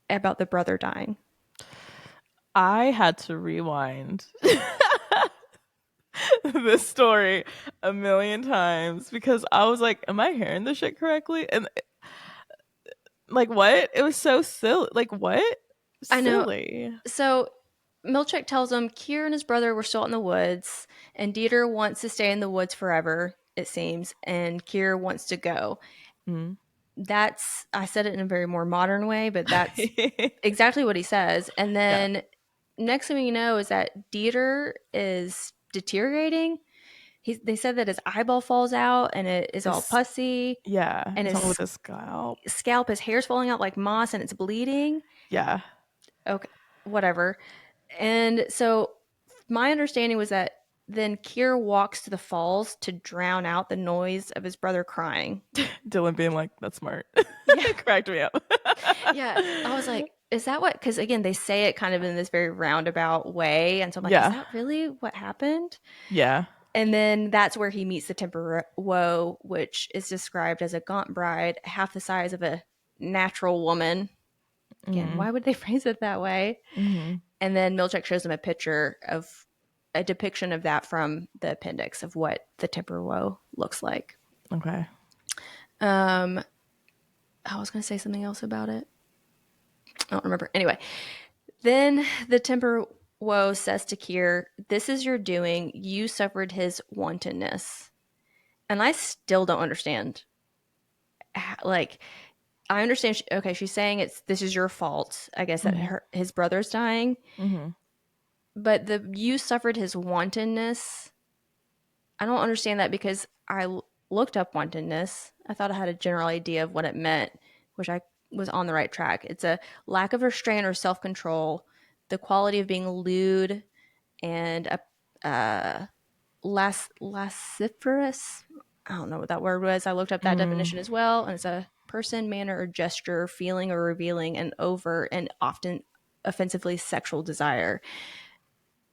about the brother dying? I had to rewind this story a million times because I was like, am I hearing this shit correctly? And like, what? It was so silly. Like, what? Silly. I know. So Milchek tells him Kier and his brother were still in the woods, and Dieter wants to stay in the woods forever, it seems, and Kier wants to go. I said it in a very more modern way, but that's exactly what he says. And then next thing we know is that Dieter is deteriorating. They said that his eyeball falls out and it is all pussy. Yeah. And with his scalp, his hair's falling out like moss and it's bleeding. Yeah. Okay. Whatever. And so my understanding was that then Kier walks to the falls to drown out the noise of his brother crying. Dylan being like, that's smart. It cracked me up. Yeah. I was like, is that what? Because again, they say it kind of in this very roundabout way. And so I'm like, is that really what happened? Yeah. And then that's where he meets the Temper Woe, which is described as a gaunt bride, half the size of a natural woman. Again, why would they phrase it that way? And then Milchek shows him a picture of a depiction of that from the appendix of what the Temper Woe looks like. Okay. I was going to say something else about it. I don't remember. Anyway, then the Temper Woe says to Kier, this is your doing. You suffered his wantonness. And I still don't understand like I understand. Okay, she's saying this is your fault. I guess that Mm-hmm. his brother's dying, Mm-hmm. but you suffered his wantonness. I don't understand that because looked up wantonness. I thought I had a general idea of what it meant, which I was on the right track. It's a lack of restraint or self control, the quality of being lewd and a lascivious. I don't know what that word was. I looked up that Mm. definition as well, and it's a person, manner, or gesture, feeling or revealing an overt and often offensively sexual desire.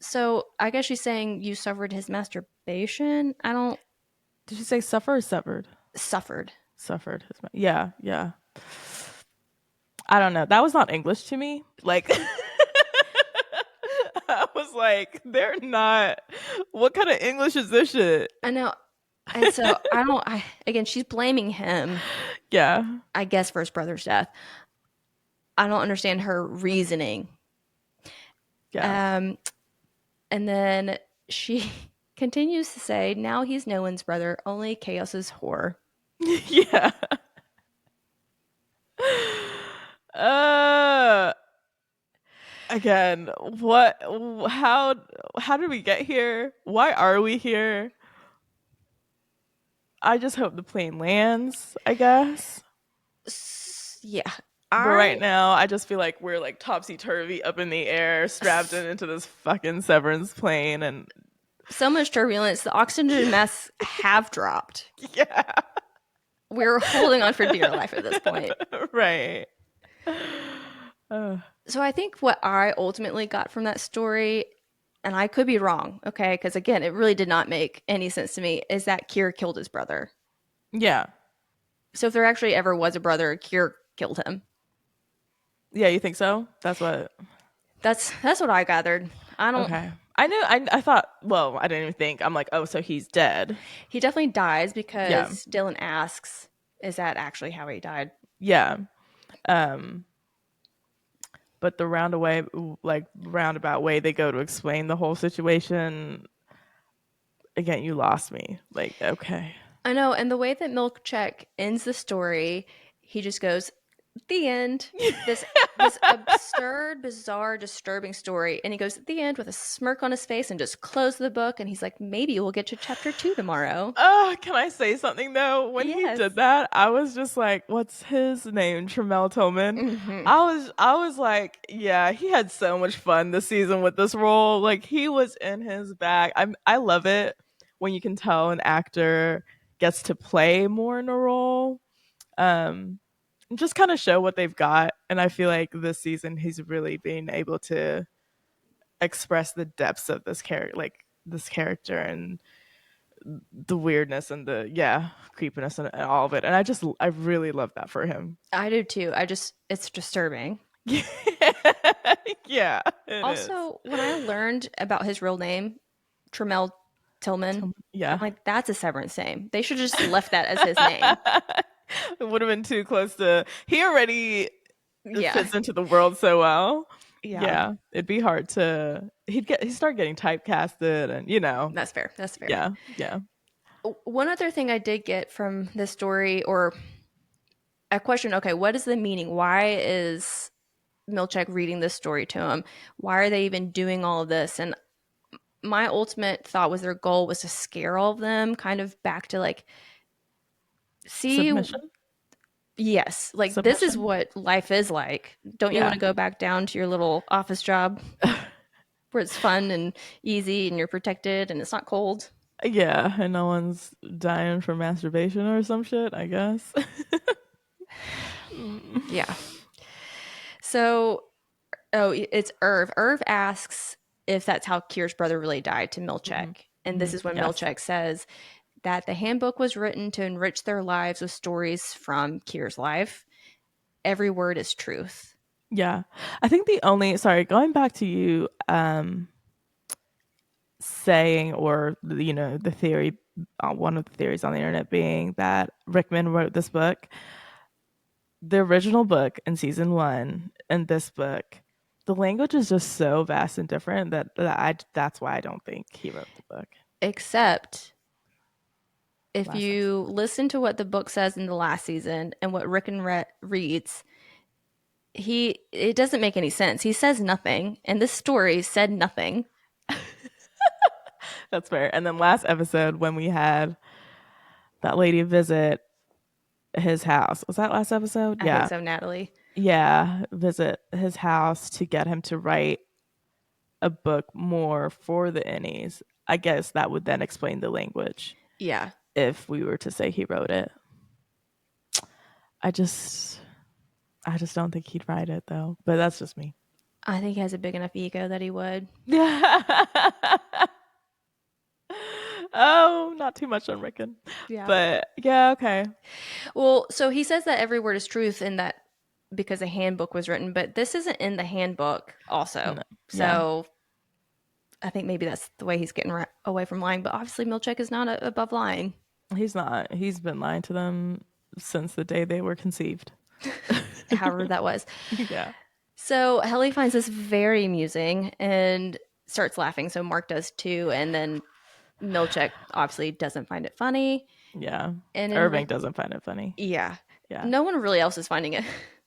So I guess she's saying you suffered his masturbation. I don't Did you say suffer or severed? suffered. Suffered. Yeah, yeah. I don't know. That was not English to me. Like, I was like, they're not. What kind of English is this shit? I know. And so I don't. I again, she's blaming him. Yeah, I guess for his brother's death. I don't understand her reasoning. yeah, Um, and then she continues to say, "Now he's no one's brother, only Chaos's whore." yeah. Uh, again, what? How did we get here? Why are we here? I just hope the plane lands, I guess. Yeah, But right I now, I just feel like we're like topsy turvy up in the air, strapped into this fucking Severance plane, and so much turbulence. The oxygen masks have dropped. yeah, We're holding on for dear life at this point. right. Uh, So I think what I ultimately got from that story, and I could be wrong, okay, because again, it really did not make any sense to me, is that Kier killed his brother. yeah, So if there actually ever was a brother, Kier killed him. yeah. You think so? That's what. That's what I gathered. I don't. Okay. I knew. I thought. Well, I didn't even think. I'm like, oh, so he's dead. He definitely dies Yeah, because Dylan asks, "Is that actually how he died?" yeah. Um, but the roundabout way they go to explain the whole situation. Again, you lost me. Like, okay. I know, and the way that Milkcheck ends the story, he just goes, "The end." This absurd, bizarre, disturbing story, and he goes, "The end" with a smirk on his face and just close the book. And he's like, "Maybe we'll get to chapter 2 tomorrow." Can I say something though? When he Yes. did that, I was just like, "What's his name? Tremel Tillman." Hmm. I was like, "Yeah, he had so much fun this season with this role. Like he was in his bag." I love it when you can tell an actor gets to play more in a role. Um, just kind of show what they've got. And I feel like this season he's really been able to express the depths of this character and the weirdness and the creepiness and all of it. And I really love that for him. I do too. It's disturbing. Yeah, it is. Also, when I learned about his real name, Tremel Tillman, I'm Yeah. like, that's a Severance name. They should have just left that as his name. It would have been too close to. He already Yeah. fits into the world so well. Yeah. Yeah, it'd be hard to. He'd start getting typecasted, and That's fair. That's fair. yeah, yeah. One other thing I did get from this story, or a question, okay, what is the meaning? Why is Milchek reading this story to him? Why are they even doing all of this? And my ultimate thought was their goal was to scare all of them kind of back to like, see, Submission, yes, like this is submission. what life is like. Don't you want Yeah, to go back down to your little office job where it's fun and easy and you're protected and it's not cold? yeah, and no one's dying from masturbation or some shit. I guess. Yeah. So, oh, it's Irv. Irv asks if that's how Kier's brother really died to Milchek. Hmm. And this Hmm. is when Yes. Milchek says that the handbook was written to enrich their lives with stories from Kier's life. Every word is truth. Yeah, I think the only going back to you saying or the theory, one of the theories on the internet being that Rickman wrote this book. The original book in season 1 and this book, the language is just so vast and different that's why I don't think he wrote the book. Except If Last episode. you listen to what the book says in the last season and what reads, it doesn't make any sense. He says nothing, and this story said nothing. That's fair. And then last episode when we had that lady visit his house. Was that last episode? I think Yeah. so, Natalie. Yeah. Visit his house to get him to write a book more for the innies. I guess that would then explain the language Yeah. if we were to say he wrote it. I just don't think he'd write it though. But that's just me. I think he has a big enough ego that he would. Oh, not too much on Rickon. Yeah. But yeah, okay. Well, so he says that every word is truth and that because a handbook was written, but this isn't in the handbook also. No. So I think maybe that's the way he's getting away from lying. But obviously, Milchek is not above lying. He's not. He's been lying to them since the day they were conceived. However that was. Yeah. So Helly finds this very amusing and starts laughing. So Mark does too. And then Milchek obviously doesn't find it funny. Yeah. And Irving doesn't find it funny. Yeah. Yeah. No one really else is finding it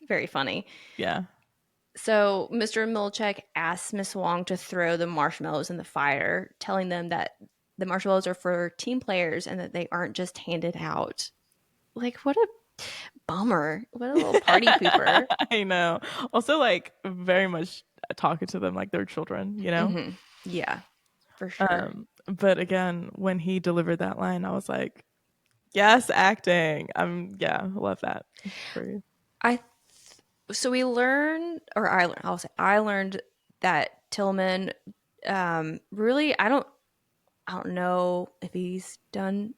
very funny. Yeah. So Mr. Milchek asks Miss Wong to throw the marshmallows in the fire, telling them that the marshmallows are for team players and that they aren't just handed out. Like, what a bummer. What a little party pooper. I know. Also, like, very much talking to them like they're children, you know? Mm-hmm. Yeah, for sure. But again, when he delivered that line, I was like, yes, acting. Yeah, love that for you. So we learned, or I learned that Tillman, really, I don't know if he's done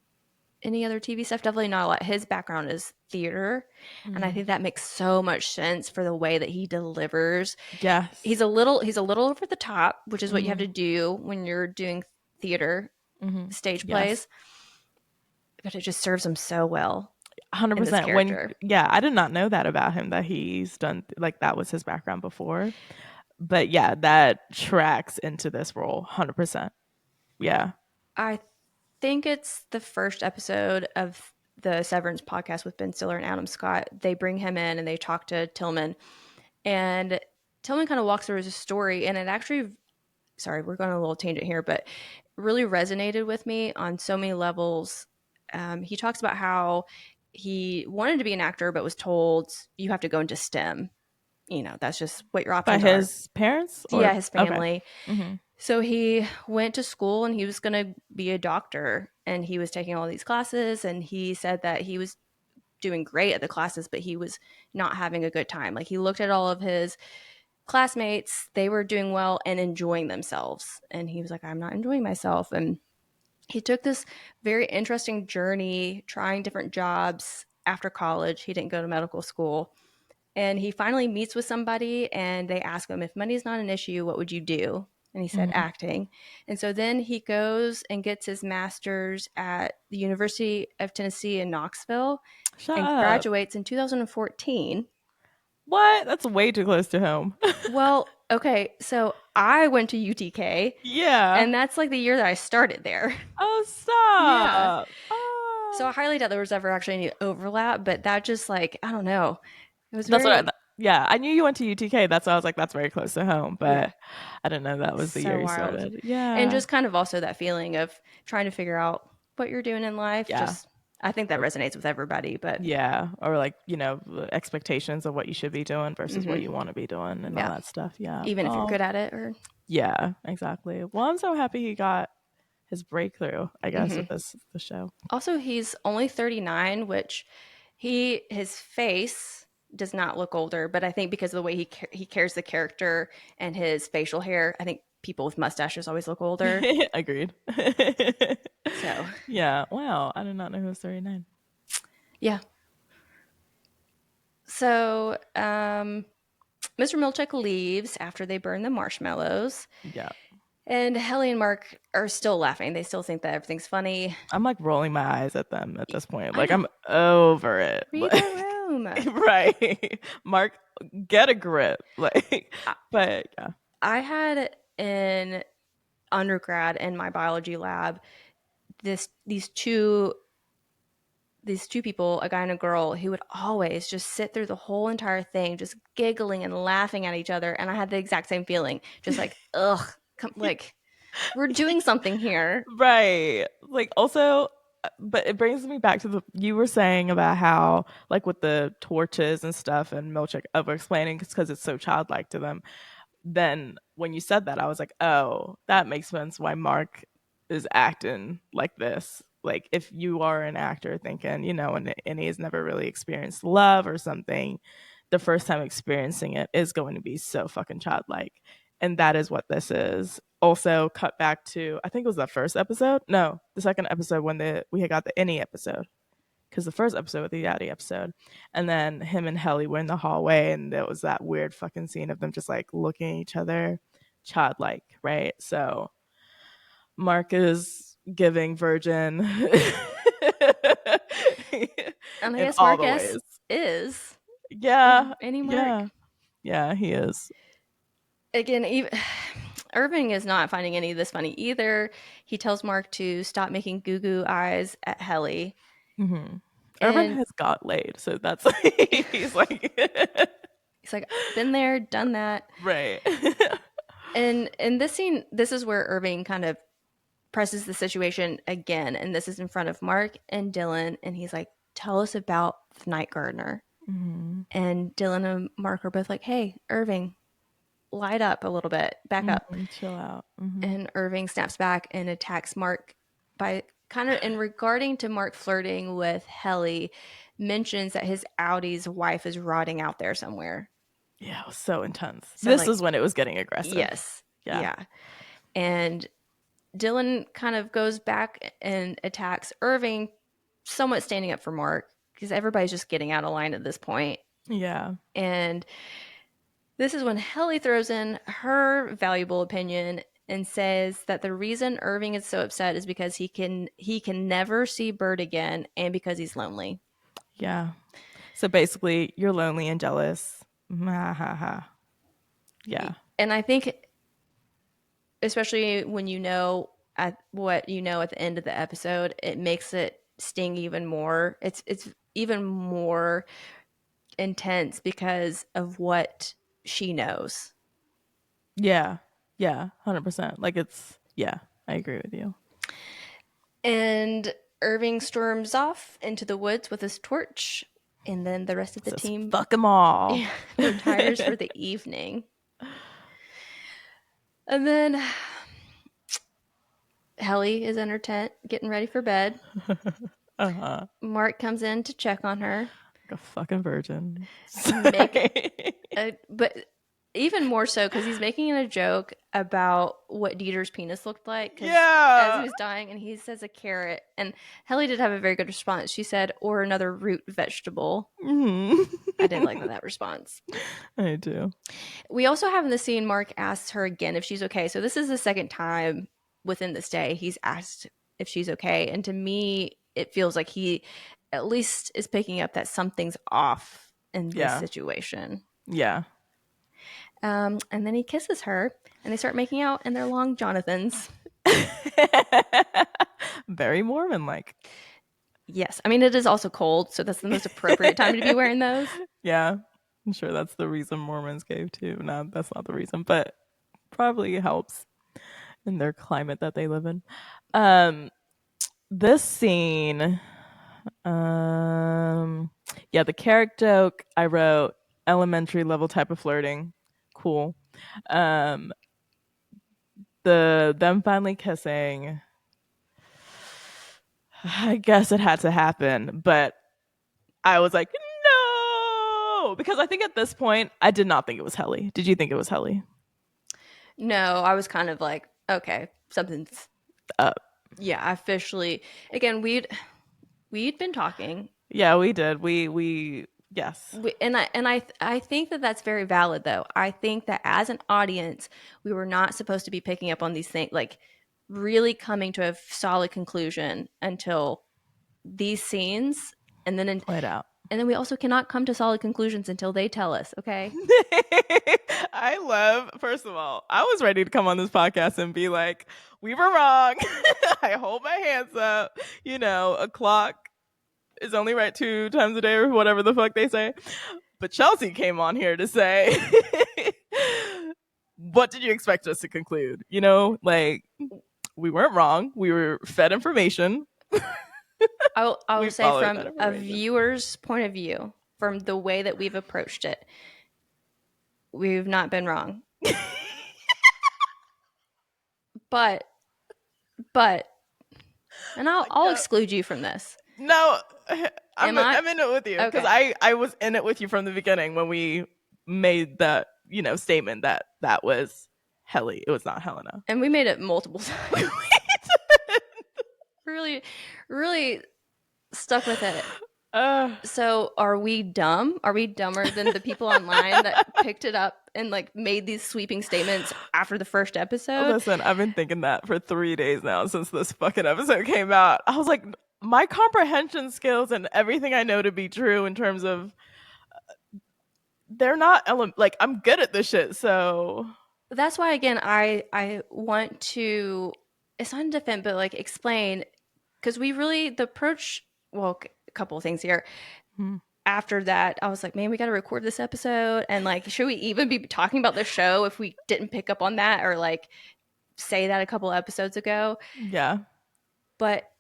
any other TV stuff. Definitely not a lot. His background is theater, and I think that makes so much sense for the way that he delivers. Yes. He's a little over the top, which is what you have to do when you're doing theater stage plays. But it just serves him so well. 100%. I did not know that about him, that he's done, like, that was his background before. But yeah, that tracks into this role 100%. Yeah. I think it's the first episode of the Severance podcast with Ben Stiller and Adam Scott. They bring him in and they talk to Tillman, and Tillman kind of walks through his story, and it actually, sorry, we're going on a little tangent here, but really resonated with me on so many levels. He talks about how he wanted to be an actor, but was told you have to go into STEM. You know, that's just what your options By are. his parents? Yeah, his family. Okay. So he went to school and he was going to be a doctor, and he was taking all these classes, and he said that he was doing great at the classes, but he was not having a good time. Like, he looked at all of his classmates, they were doing well and enjoying themselves, and he was like, I'm not enjoying myself. And he took this very interesting journey trying different jobs after college. He didn't go to medical school, and he finally meets with somebody, and they ask him, if money's not an issue, what would you do? And he said acting. And so then he goes and gets his master's at the University of Tennessee in Knoxville and graduates in 2014. What? That's way too close to home. Well, okay, so I went to UTK. Yeah. And that's like the year that I started there. Oh, stop. Yeah. Oh. So I highly doubt there was ever actually any overlap, but that just, like, I don't know. It was That's very, what I knew you went to UTK. That's why I was like, that's very close to home. But I didn't know that was the so year you wild. started. Yeah. And just kind of also that feeling of trying to figure out what you're doing in life. Yeah. Just, I think that resonates with everybody. But yeah. Or, like, you know, the expectations of what you should be doing versus what you want to be doing and all that stuff. Yeah. even if you're good at it, or Yeah, exactly. Well, I'm so happy he got his breakthrough, I guess, with the show. Also, he's only 39, which his face does not look older, but I think because of the way he carries the character and his facial hair, I think people with mustaches always look older. Agreed. So yeah, wow, I did not know he was 39. yeah. So Mr. Milchek leaves after they burn the marshmallows. Yeah. And Helly and Mark are still laughing. They still think that everything's funny. I'm, like, rolling my eyes at them at this point. Like, I'm over it. Read Like, the room. right. Mark, get a grip. Like, but yeah. I had in undergrad in my biology lab these two these two people, a guy and a girl, who would always just sit through the whole entire thing, just giggling and laughing at each other. And I had the exact same feeling, just like, ugh, like we're doing something here. Right. Like also, but it brings me back to the you were saying about how like with the torches and stuff and Milchick over explaining because it's so childlike to them. Then when you said that, I was like, oh, that makes sense why Mark is acting like this. Like if you are an actor thinking, and he's never really experienced love or something, the first time experiencing it is going to be so fucking childlike. And that is what this is. Also, cut back to I think it was the first episode. No, the second episode when we had got the any episode. Because the first episode was the Yachty episode. And then him and Helly were in the hallway and there was that weird fucking scene of them just like looking at each other childlike, right? So Mark is giving Virgin And I in guess all the Marcus ways. is. Yeah. Any Mark. Yeah, he is. Again, even, Irving is not finding any of this funny either. He tells Mark to stop making goo goo eyes at Helly. Mm-hmm. Urban has got laid, so that's like, he's like been there, done that. Right. And in this scene, this is where Irving kind of presses the situation again, and this is in front of Mark and Dylan, and he's like, tell us about the night gardener. Mm-hmm. And Dylan and Mark are both like, hey, Irving, light up a little bit, back up, chill out. Mm-hmm. And Irving snaps back and attacks Mark by kind of in regarding to Mark flirting with Helly, mentions that his Audi's wife is rotting out there somewhere. Yeah, it was so intense. So this is when it was getting aggressive. Yes. Yeah. And Dylan kind of goes back and attacks Irving, somewhat standing up for Mark, because everybody's just getting out of line at this point. Yeah. And this is when Helly throws in her valuable opinion and says that the reason Irving is so upset is because he can never see Bird again and because he's lonely. Yeah. So basically, you're lonely and jealous. Ha ha ha. Yeah. And I think, especially when you know at what you know at the end of the episode, it makes it sting even more. It's even more intense because of what she knows. Yeah. Yeah. 100%. Like I agree with you. And Irving storms off into the woods with his torch, and then the rest of the team fuck them all. Retires for the evening. And then Helly is in her tent getting ready for bed. Uh-huh. Mark comes in to check on her. Like a fucking virgin. But even more so because he's making a joke about what Dieter's penis looked like. As he was dying, and he says a carrot. And Helly did have a very good response. She said, or another root vegetable. Mm-hmm. I did like that response. I do. We also have in the scene, Mark asks her again if she's okay. So this is the second time within this day he's asked if she's okay. And to me, it feels like he at least is picking up that something's off in this situation. Yeah. And then he kisses her, and they start making out in their long Jonathans. Very Mormon-like. Yes. I mean, it is also cold, so that's the most appropriate time to be wearing those. Yeah. I'm sure that's the reason Mormons gave too. No, that's not the reason, but probably helps in their climate that they live in. This scene, the character joke I wrote, elementary level type of flirting. Cool. Them finally kissing, I guess it had to happen, but I was like, no, because I think at this point I did not think it was Helly. Did you think it was Helly? No, I was kind of like, okay, something's up. Yeah, officially. Again, we'd been talking. Yeah, we did. We yes. I think that that's very valid, though. I think that as an audience, we were not supposed to be picking up on these things, like really coming to a solid conclusion until these scenes, and then play it out. And then we also cannot come to solid conclusions until they tell us, okay? First of all, I was ready to come on this podcast and be like, we were wrong. I hold my hands up, a clock is only right 2 times a day or whatever the fuck they say. But Chelsea came on here to say, what did you expect us to conclude? You know, like, we weren't wrong. We were fed information. I'll We say followed from that a information. viewer's point of view, from the way that we've approached it, we've not been wrong. but, and I'll exclude you from this. No, Am I? I'm in it with you because Okay. I was in it with you from the beginning when we made that, you know, statement that was Helly. It was not Helena. And we made it multiple times. really, really stuck with it. So are we dumb? Are we dumber than the people online that picked it up and like made these sweeping statements after the first episode? Listen, I've been thinking that for 3 days now since this fucking episode came out. I was like, my comprehension skills and everything I know to be true in terms of they're not like I'm good at this shit. So that's why again I want to, it's not defend but like explain, because we really the approach, well, a couple of things here. After that I was like, man, we got to record this episode, and like, should we even be talking about the show if we didn't pick up on that or like say that a couple episodes ago? yeah, but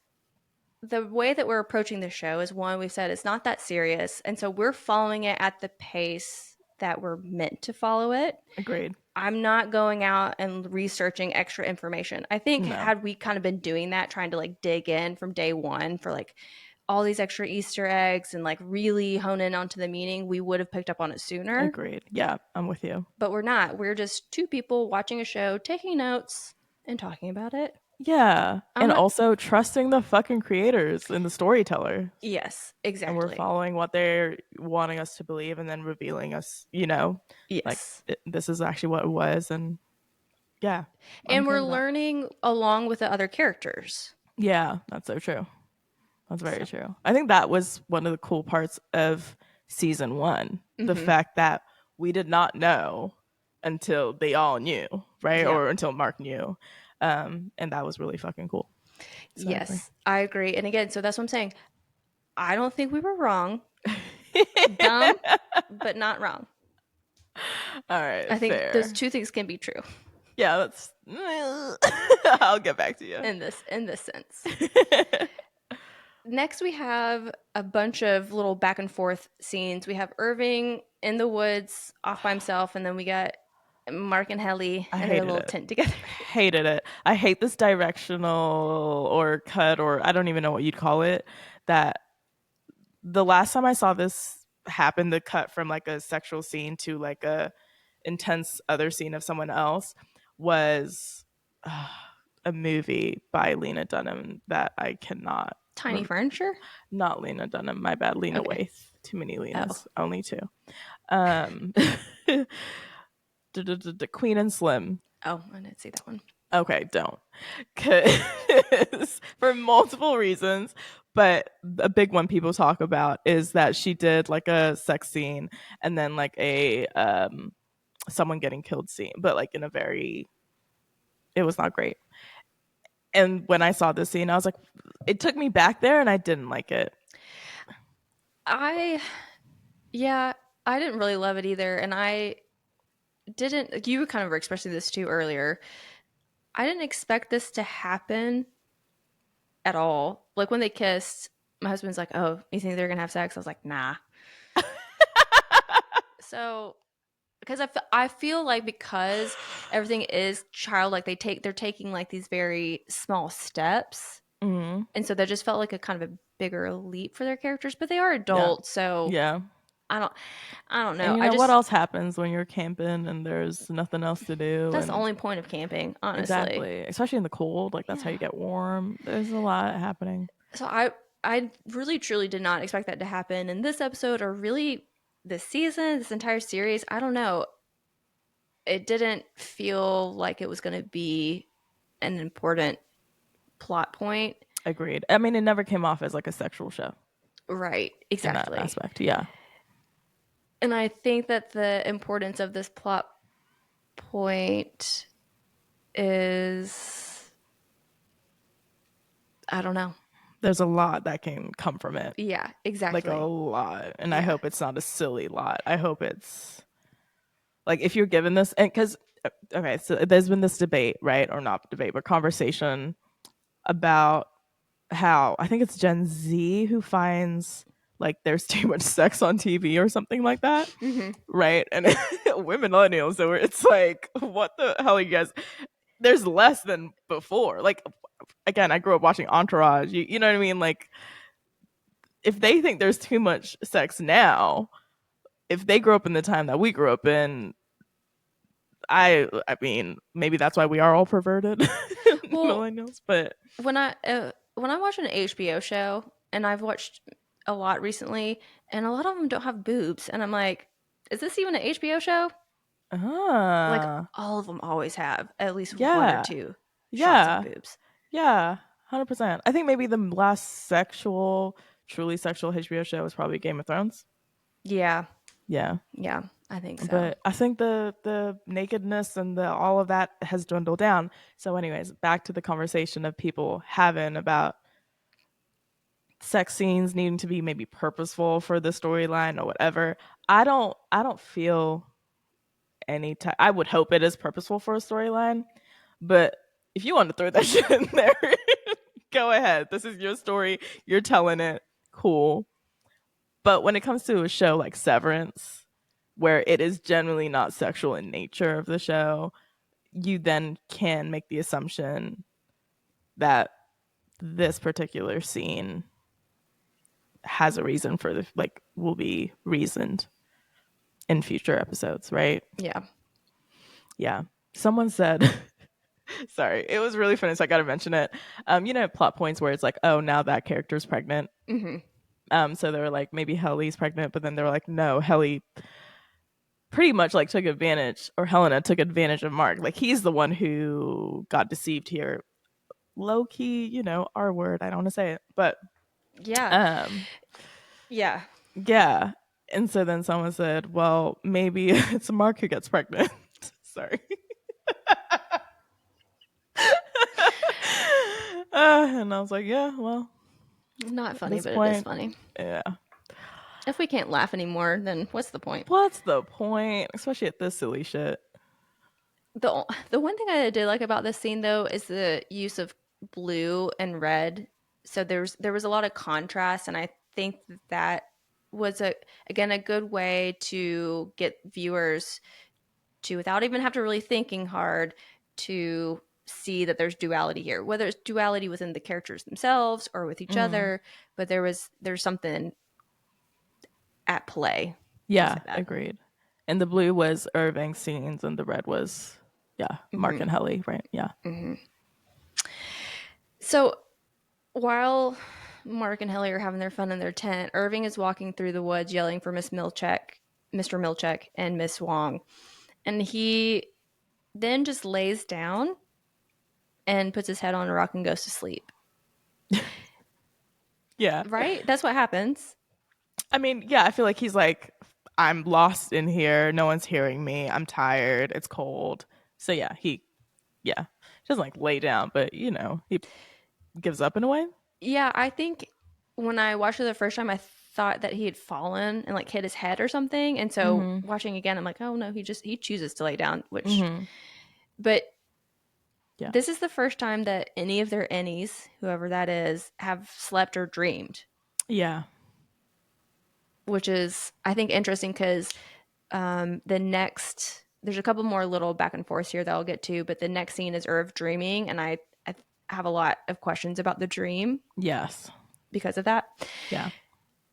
the way that we're approaching the show is, one, we've said it's not that serious, and so we're following it at the pace that we're meant to follow it. agreed. I'm not going out and researching extra information. I think had we kind of been doing that, trying to like dig in from day one for like all these extra Easter eggs and like really hone in onto the meaning, we would have picked up on it sooner. Agreed. Yeah, I'm with you. But we're not. We're just two people watching a show, taking notes and talking about it. Yeah. And also trusting the fucking creators and the storyteller. Yes, exactly. And we're following what they're wanting us to believe and then revealing us, you know, like this is actually what it was. And yeah. And we're learning along with the other characters. Yeah, that's so true. That's very true. I think that was one of the cool parts of season 1. The fact that we did not know until they all knew, right? Yeah. Or until Mark knew. And that was really fucking cool. So yes, I agree. And again, so that's what I'm saying. I don't think we were wrong. Dumb, but not wrong. All right. I think those two things can be true. Yeah, that's I'll get back to you. In this sense. Next we have a bunch of little back and forth scenes. We have Irving in the woods off by himself, and then we got Mark and Helly in their little tent together. Hated it. I hate this directional or cut, or I don't even know what you'd call it. That the last time I saw this happen, the cut from like a sexual scene to like a intense other scene of someone else, was a movie by Lena Dunham that I cannot. Tiny Furniture? Not Lena Dunham. My bad. Lena Waithe. Too many Lenas. Oh. Only 2. The Queen and Slim. Oh, I didn't see that one. Okay, don't. 'Cause for multiple reasons, but a big one people talk about is that she did like a sex scene and then like a someone getting killed scene, but like in a very, it was not great. And when I saw this scene, I was like, it took me back there and I didn't like it. I didn't really love it either. And I didn't, you kind of were expressing this too earlier. I didn't expect this to happen at all. Like when they kissed, my husband's like, oh, you think they're going to have sex? I was like, nah. So, because I feel like because everything is childlike, they're taking like these very small steps. Mm-hmm. And so that just felt like a kind of a bigger leap for their characters, but they are adults. Yeah. So yeah. I don't know. And you know what else happens when you're camping and there's nothing else to do? That's the only point of camping, honestly. Exactly. Especially in the cold. Like, that's how you get warm. There's a lot happening. So I really, truly did not expect that to happen in this episode, or really this season, this entire series. I don't know. It didn't feel like it was going to be an important plot point. Agreed. I mean, it never came off as like a sexual show. Right. Exactly. In that aspect, yeah. And I think that the importance of this plot point is, I don't know. There's a lot that can come from it. Yeah, Like exactly. a lot. And I hope it's not a silly lot. I hope it's like if you're given this, and because okay, so there's been this debate, right? Or not debate, but conversation about how I think it's Gen Z who finds like there's too much sex on TV or something like that. Right. And women millennials, so it's like, what the hell are you guys? There's less than before. Like, again, I grew up watching Entourage. You know what I mean? Like, if they think there's too much sex now, if they grew up in the time that we grew up in, I mean, maybe that's why we are all perverted, Well, millennials. But when I watch an HBO show, and I've watched a lot recently, and a lot of them don't have boobs, and I'm like, is this even an HBO show? Like all of them always have at least one or yeah, two shots of yeah, boobs. yeah, 100%. I think maybe the last truly sexual HBO show was probably Game of Thrones. Yeah, Yeah. yeah, I think so. But I think the nakedness and the all of that has dwindled down. So anyways, back to the conversation of people having about sex scenes needing to be maybe purposeful for the storyline or whatever. I don't feel any time. I would hope it is purposeful for a storyline, but if you want to throw that shit in there, go ahead. This is your story. You're telling it. Cool. But when it comes to a show like Severance, where it is generally not sexual in nature of the show, you then can make the assumption that this particular scene has a reason for the like will be reasoned in future episodes, right? Yeah. Yeah. Someone said sorry, it was really funny, so I gotta mention it. Plot points where it's like, oh, now that character's pregnant. So they were like, maybe Helly's pregnant, but then they were like, no, Helly pretty much like took advantage, or Helena took advantage of Mark. Like he's the one who got deceived here. Low key, R word. I don't want to say it, but Yeah. Yeah. yeah. And so then someone said, well, maybe it's Mark who gets pregnant. Sorry. And I was like, yeah, well, Not funny, but point, it is funny. Yeah. If we can't laugh anymore, then what's the point? What's the point? Especially at this silly shit. The one thing I did like about this scene though is the use of blue and red. So there was a lot of contrast, and I think that was a good way to get viewers to, without even have to really thinking hard, to see that there's duality here, whether it's duality within the characters themselves or with each other, but there's something at play. Yeah, agreed. And the blue was Irving's scenes, and the red was Mark and Helly, right? Yeah. So while Mark and Helly are having their fun in their tent, Irving is walking through the woods yelling for Mr. Milchek and Miss Wong. And he then just lays down and puts his head on a rock and goes to sleep. Yeah. Right? That's what happens. I mean, yeah, I feel like he's like, I'm lost in here. No one's hearing me. I'm tired. It's cold. So yeah, he doesn't like lay down, but he gives up in a way. Yeah, I think when I watched it the first time, I thought that he had fallen and like hit his head or something. And so watching again, I'm like, oh no, he chooses to lay down, which, but yeah, this is the first time that any of their innies, whoever that is, have slept or dreamed. Yeah. Which is, I think, interesting because there's a couple more little back and forths here that I'll get to, but the next scene is Irv dreaming, and I have a lot of questions about the dream. Yes. Because of that. Yeah.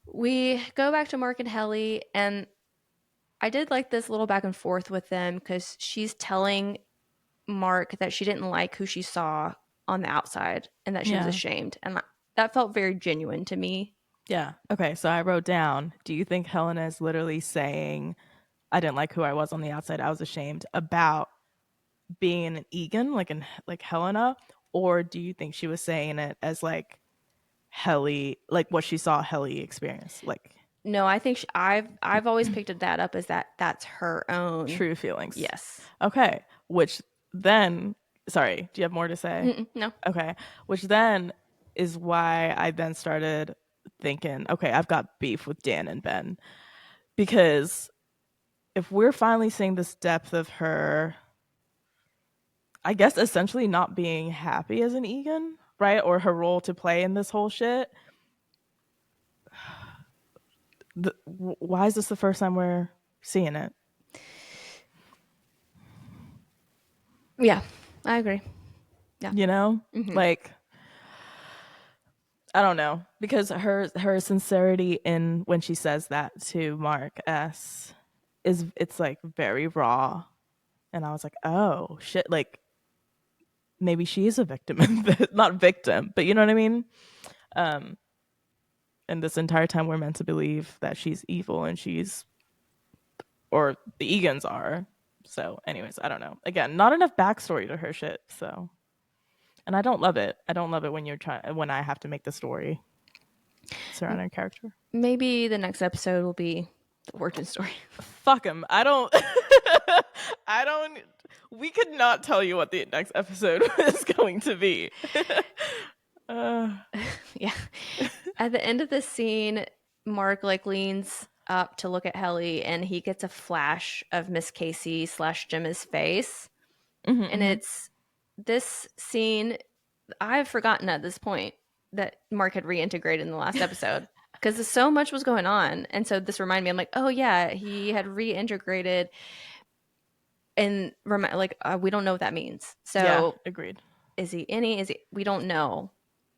We go back to Mark and Helly, and I did like this little back and forth with them because she's telling Mark that she didn't like who she saw on the outside and that she was ashamed. And that felt very genuine to me. Yeah. Okay. So I wrote down, do you think Helena is literally saying, I didn't like who I was on the outside, I was ashamed about being an Egan, like Helena? Or do you think she was saying it as like Helly, like what she saw Helly experience? Like, no, I think I've always picked that up as that's her own true feelings. Yes. Okay. Which then, sorry, do you have more to say? No. Okay. Which then is why I then started thinking, okay, I've got beef with Dan and Ben. Because if we're finally seeing this depth of her, I guess essentially not being happy as an Egan, right? Or her role to play in this whole shit. Why is this the first time we're seeing it? Yeah, I agree. Yeah. You know? Mm-hmm. Like, I don't know. Because her sincerity in when she says that to Mark S it's like very raw. And I was like, oh shit, like maybe she is a victim in this. Not victim, but you know what I mean? And this entire time we're meant to believe that she's evil and she's or the Egans are. So anyways, I don't know. Again, not enough backstory to her shit. So and I don't love it. I don't love it when when I have to make the story surrounding a character. Maybe the next episode will be the origin story. Fuck him. I don't I don't we could not tell you what the next episode is going to be. Yeah. At the end of the scene, Mark like leans up to look at Helly, and he gets a flash of Miss Casey / Gemma's face. And it's this scene. I've forgotten at this point that Mark had reintegrated in the last episode because so much was going on. And so this reminded me, I'm like, oh yeah, he had reintegrated. And we don't know what that means. So yeah, agreed. Is he any? Is he? We don't know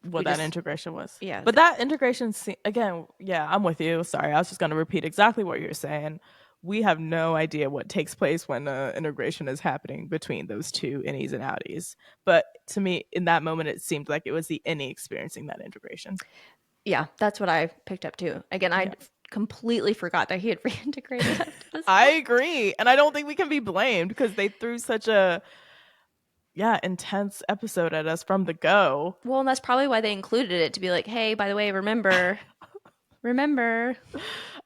what that integration was. Yeah. But that integration, again, yeah, I'm with you. Sorry, I was just going to repeat exactly what you're saying. We have no idea what takes place when integration is happening between those two innies and outies. But to me, in that moment, it seemed like it was the innie experiencing that integration. Yeah, that's what I picked up too. Again, I completely forgot that he had reintegrated. I agree. And I don't think we can be blamed because they threw such a intense episode at us from the go. Well, and that's probably why they included it, to be like, hey, by the way, remember.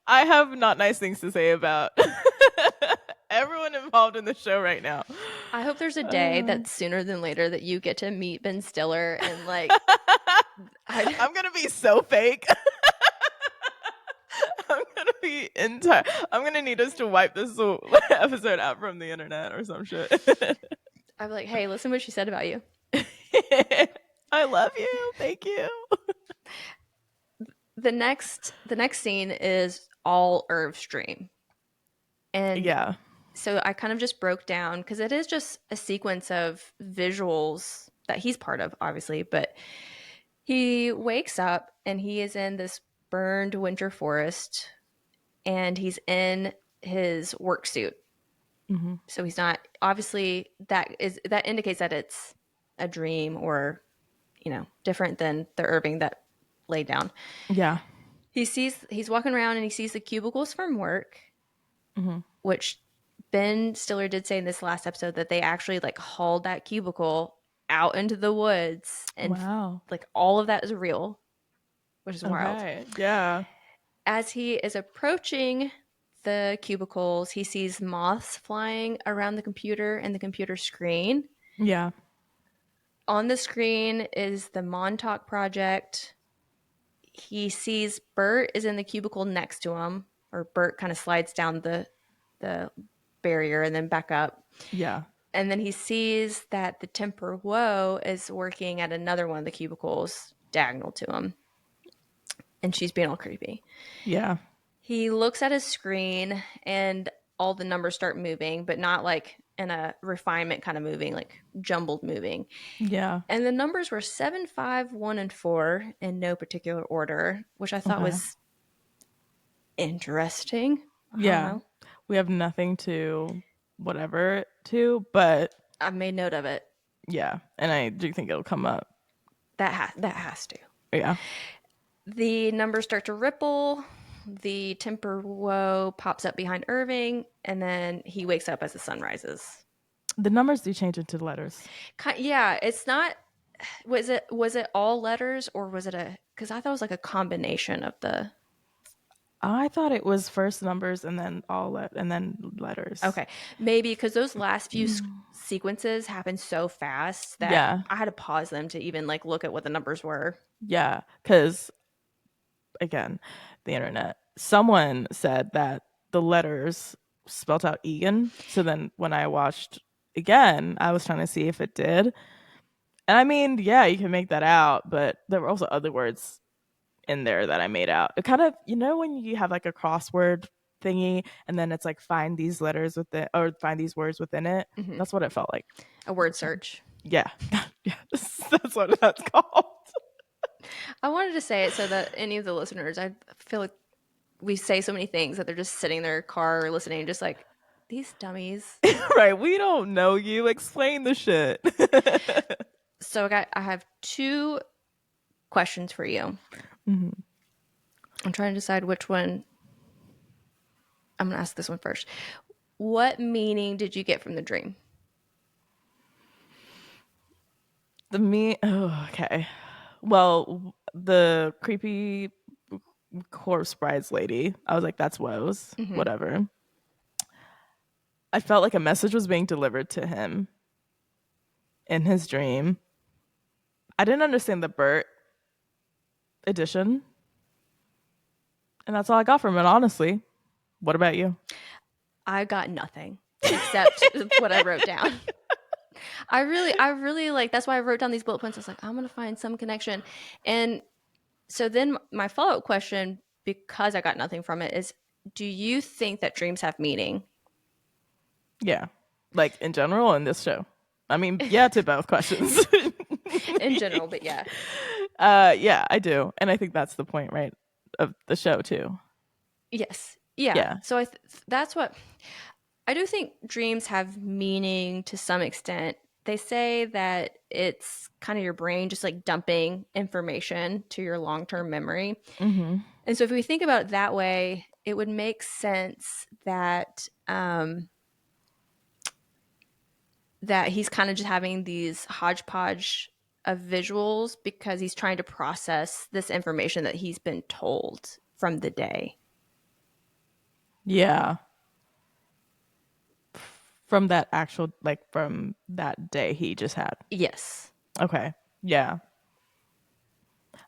I have not nice things to say about everyone involved in the show right now. I hope there's a day that's sooner than later that you get to meet Ben Stiller and like I'm gonna be so fake. I'm gonna need us to wipe this episode out from the internet or some shit. I'm like, hey, listen what she said about you. I love you. Thank you. The next scene is all Irv's dream. And yeah. So I kind of just broke down because it is just a sequence of visuals that he's part of, obviously, but he wakes up and he is in this burned winter forest and he's in his work suit. Mm-hmm. So he's not, obviously that indicates that it's a dream or, different than the Irving that laid down. Yeah. He's walking around and he sees the cubicles from work, which Ben Stiller did say in this last episode that they actually like hauled that cubicle out into the woods and like all of that is real, which is wild. Yeah. As he is approaching the cubicles, he sees moths flying around the computer and the computer screen. Yeah. On the screen is the Montauk project. He sees Bert is in the cubicle next to him, or Bert kind of slides down the barrier and then back up. Yeah. And then he sees that the Temper Woe is working at another one of the cubicles diagonal to him. And she's being all creepy. Yeah. He looks at his screen and all the numbers start moving, but not like in a refinement kind of moving, like jumbled moving. Yeah. And the numbers were 7, 5, 1, and 4 in no particular order, which I thought was interesting. Yeah. We have nothing to whatever to, but I've made note of it. Yeah. And I do think it'll come up. That has to. Yeah. The numbers start to ripple. The Temper Woe pops up behind Irving, and then he wakes up as the sun rises. The numbers do change into letters. Yeah, it's not. Was it all letters or was it because I thought it was like a combination of the. I thought it was first numbers and then and then letters. Okay, maybe because those last few sequences happen so fast that Yeah. I had to pause them to even like look at what the numbers were. Yeah, because again, the internet. Someone said that the letters spelt out Egan. So then when I watched again, I was trying to see if it did. And I mean, yeah, you can make that out, but there were also other words in there that I made out. It kind of, when you have like a crossword thingy and then it's like find these letters within or find these words within it. Mhm. That's what it felt like. A word search. Yeah. Yes, that's what that's called. I wanted to say it so that any of the listeners, I feel like we say so many things that they're just sitting in their car listening, just like these dummies. Right. We don't know you. Explain the shit. So I have 2 questions for you. Mm-hmm. I'm trying to decide which one. I'm going to ask this one first. What meaning did you get from the dream? Oh, okay. Well, the creepy corpse brides lady, I was like, that's Woes. Mhm. Whatever. I felt like a message was being delivered to him in his dream. I didn't understand the Bert edition. And that's all I got from it, honestly. What about you? I got nothing except what I wrote down. I really like, that's why I wrote down these bullet points. I was like, I'm going to find some connection. And so then my follow-up question, because I got nothing from it, is do you think that dreams have meaning? Yeah. Like in general in this show. I mean, yeah, to both questions. In general, but yeah. Yeah, I do. And I think that's the point, right, of the show too. Yes. Yeah. Yeah. So that's what I do think dreams have meaning to some extent. They say that it's kind of your brain just like dumping information to your long-term memory. Mm-hmm. And so if we think about it that way, it would make sense that that he's kind of just having these hodgepodge of visuals because he's trying to process this information that he's been told from the day. Yeah. From that actual, like from that day he just had. Yes. Okay. Yeah.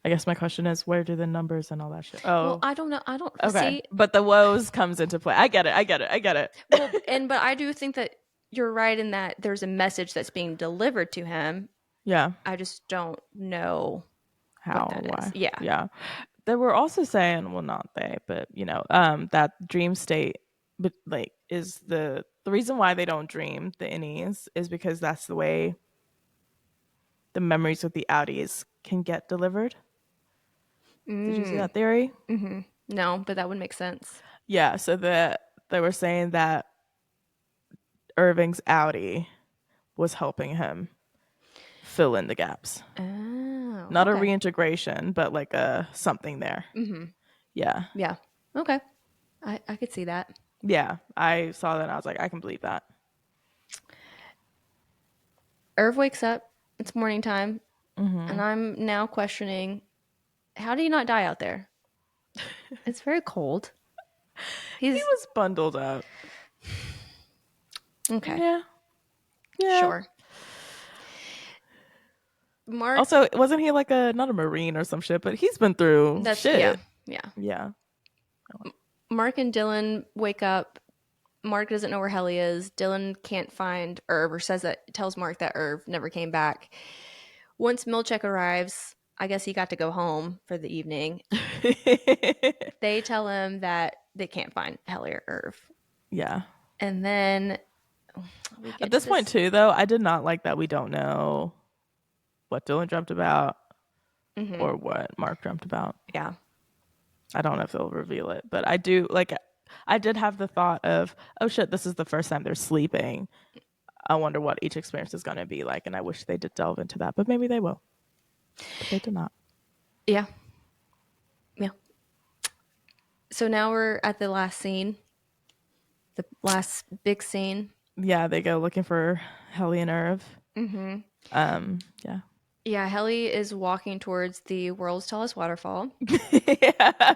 I guess my question is, where do the numbers and all that shit? Oh, Well, I don't know. I don't okay. see. But the woes comes into play. I get it. Well, but I do think that you're right in that there's a message that's being delivered to him. Yeah. I just don't know How what that or why. is. Yeah. Yeah. They were also saying, well, not they, but that dream state, but like, is the reason why they don't dream the innies is because that's the way the memories with the outies can get delivered. Did you see that theory? Mm-hmm. No, but that would make sense. Yeah, so they were saying that Irving's outie was helping him fill in the gaps. Oh, Not a okay. reintegration, but like a something there. Mm-hmm. Yeah. Yeah. Okay. I could see that. Yeah, I saw that and I was like, I can believe that. Irv wakes up. It's morning time. And I'm now questioning, how do you not die out there? It's very cold. He was bundled up. Okay. Yeah. Sure. Mark. Also, wasn't he like not a Marine or some shit, but he's been through shit. Yeah. Mark and Dylan wake up. Mark doesn't know where Helly is. Dylan can't find Irv, or tells Mark that Irv never came back. Once Milchek arrives, I guess he got to go home for the evening. They tell him that they can't find Helly or Irv. Yeah. And then at this point too, though, I did not like that we don't know what Dylan dreamt about or what Mark dreamt about. Yeah. I don't know if they'll reveal it, but I do like. I did have the thought of, oh shit, this is the first time they're sleeping. I wonder what each experience is going to be like, and I wish they did delve into that, but maybe they will. But they did not. Yeah. Yeah. So now we're at the last scene, the last big scene. Yeah, they go looking for Helly and Irv. Yeah. Yeah, Helly is walking towards the world's tallest waterfall. Yeah.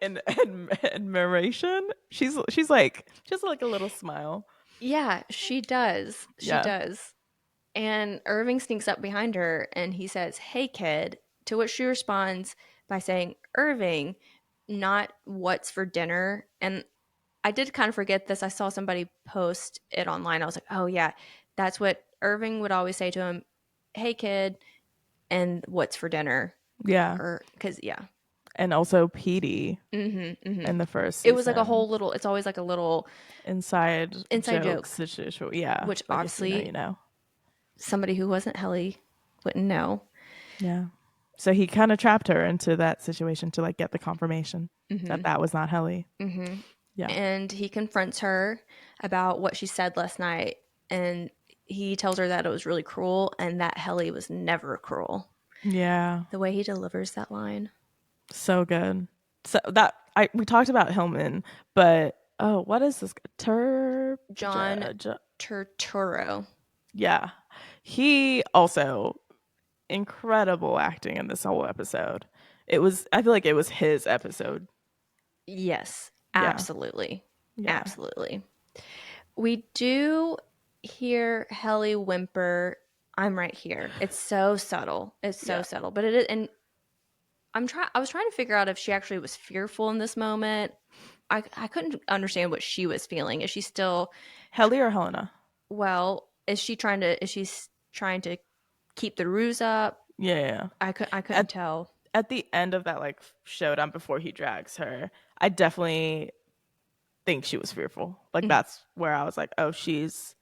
And admiration. She's like just like a little smile. Yeah, she does. She Yeah. does. And Irving sneaks up behind her and he says, "Hey, kid." To which she responds by saying, "Irving, not what's for dinner." And I did kind of forget this. I saw somebody post it online. I was like, oh, yeah, that's what Irving would always say to him. "Hey, kid, and what's for dinner?" Yeah. Or, because, yeah. And also Petey Mm-hmm. in the first It was like a season. whole little, it's always like a little Inside joke joke, situation. Yeah. which Like if you know, obviously you know. somebody who wasn't Helly wouldn't know. Yeah. So he kind of trapped her into that situation to like get the confirmation that was not Helly. Yeah. And he confronts her about what she said last night. And he tells her that it was really cruel and that Helly was never cruel. Yeah. The way he delivers that line. So good. So that we talked about Hillman, but what is this? John Turturro. Yeah. He also incredible acting in this whole episode. I feel like it was his episode. Yes, Yeah. absolutely. Yeah. Absolutely. We do hear Helly whimper, "I'm right here." It's so subtle. It's so subtle. But it is, and I was trying to figure out if she actually was fearful in this moment. I couldn't understand what she was feeling. Is she still, Helly or Helena? well, is she trying to keep the ruse up? Yeah. I couldn't tell. At the end of that like showdown before he drags her, I definitely think she was fearful. Like that's where I was like, oh, she's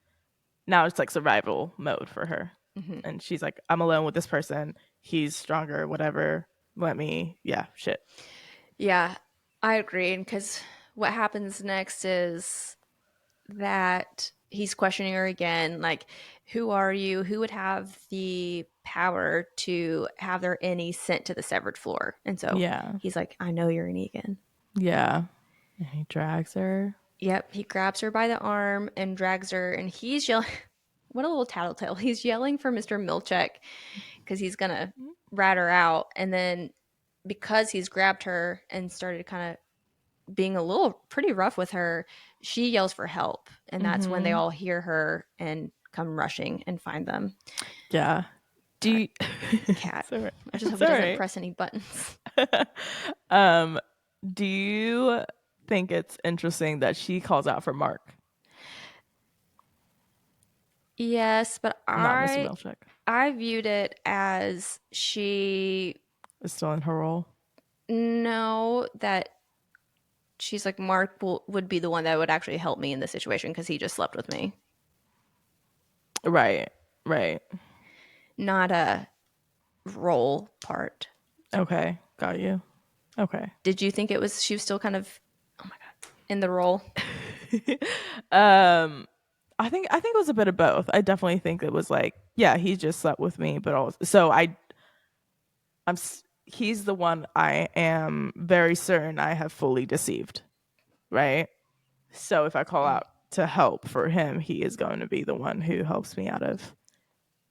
now it's like survival mode for her. And she's like, I'm alone with this person. He's stronger, whatever. Shit. Yeah, I agree. Because what happens next is that he's questioning her again, like, "Who are you? Who would have the power to have their any sent to the severed floor?" And so Yeah. he's like, "I know you're an Egan." Yeah. And he drags her. Yep, he grabs her by the arm and drags her, and he's yelling. What a little tattletale. He's yelling for Mr. Milchek because he's going to rat her out. And then because he's grabbed her and started kind of being a little pretty rough with her, she yells for help. And that's when they all hear her and come rushing and find them. Yeah. Do you Cat. Right. I just hope he doesn't press any buttons. Do you think it's interesting that she calls out for Mark? Yes, but Not Mr. Milchek. I viewed it as she Is still in her role. know that she's like, Mark would be the one that would actually help me in this situation because he just slept with me. Right. Not a role part. Okay, got you. Okay. Did you think she was still kind of, oh my God, in the role? I think it was a bit of both. I definitely think it was like, yeah, he just slept with me, but also, he's the one I am very certain I have fully deceived, right? So if I call out to help for him, he is going to be the one who helps me out of.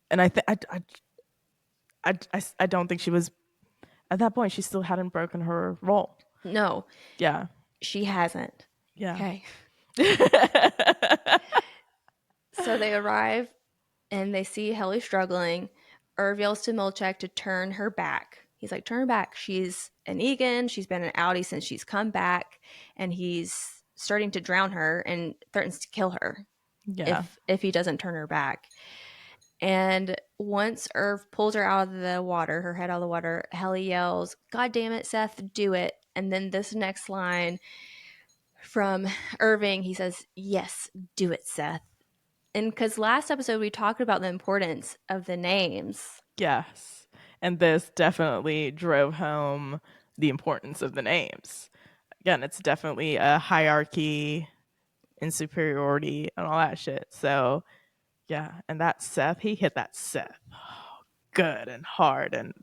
And I don't think she was at that point. She still hadn't broken her role. No. Yeah. She hasn't. Yeah. Okay. So they arrive and they see Helly struggling. Irv yells to Milchek to turn her back. He's like, "Turn her back. She's an Egan. She's been an Audi since she's come back." And he's starting to drown her and threatens to kill her if he doesn't turn her back. And once Irv pulls her out of the water, her head out of the water, Helly yells, "God damn it, Seth, do it." And then this next line from Irving, he says, "Yes, do it, Seth." And because last episode we talked about the importance of the names. Yes. And this definitely drove home the importance of the names. Again, it's definitely a hierarchy and superiority and all that shit. So, yeah. And that Seth, he hit that Seth good and hard and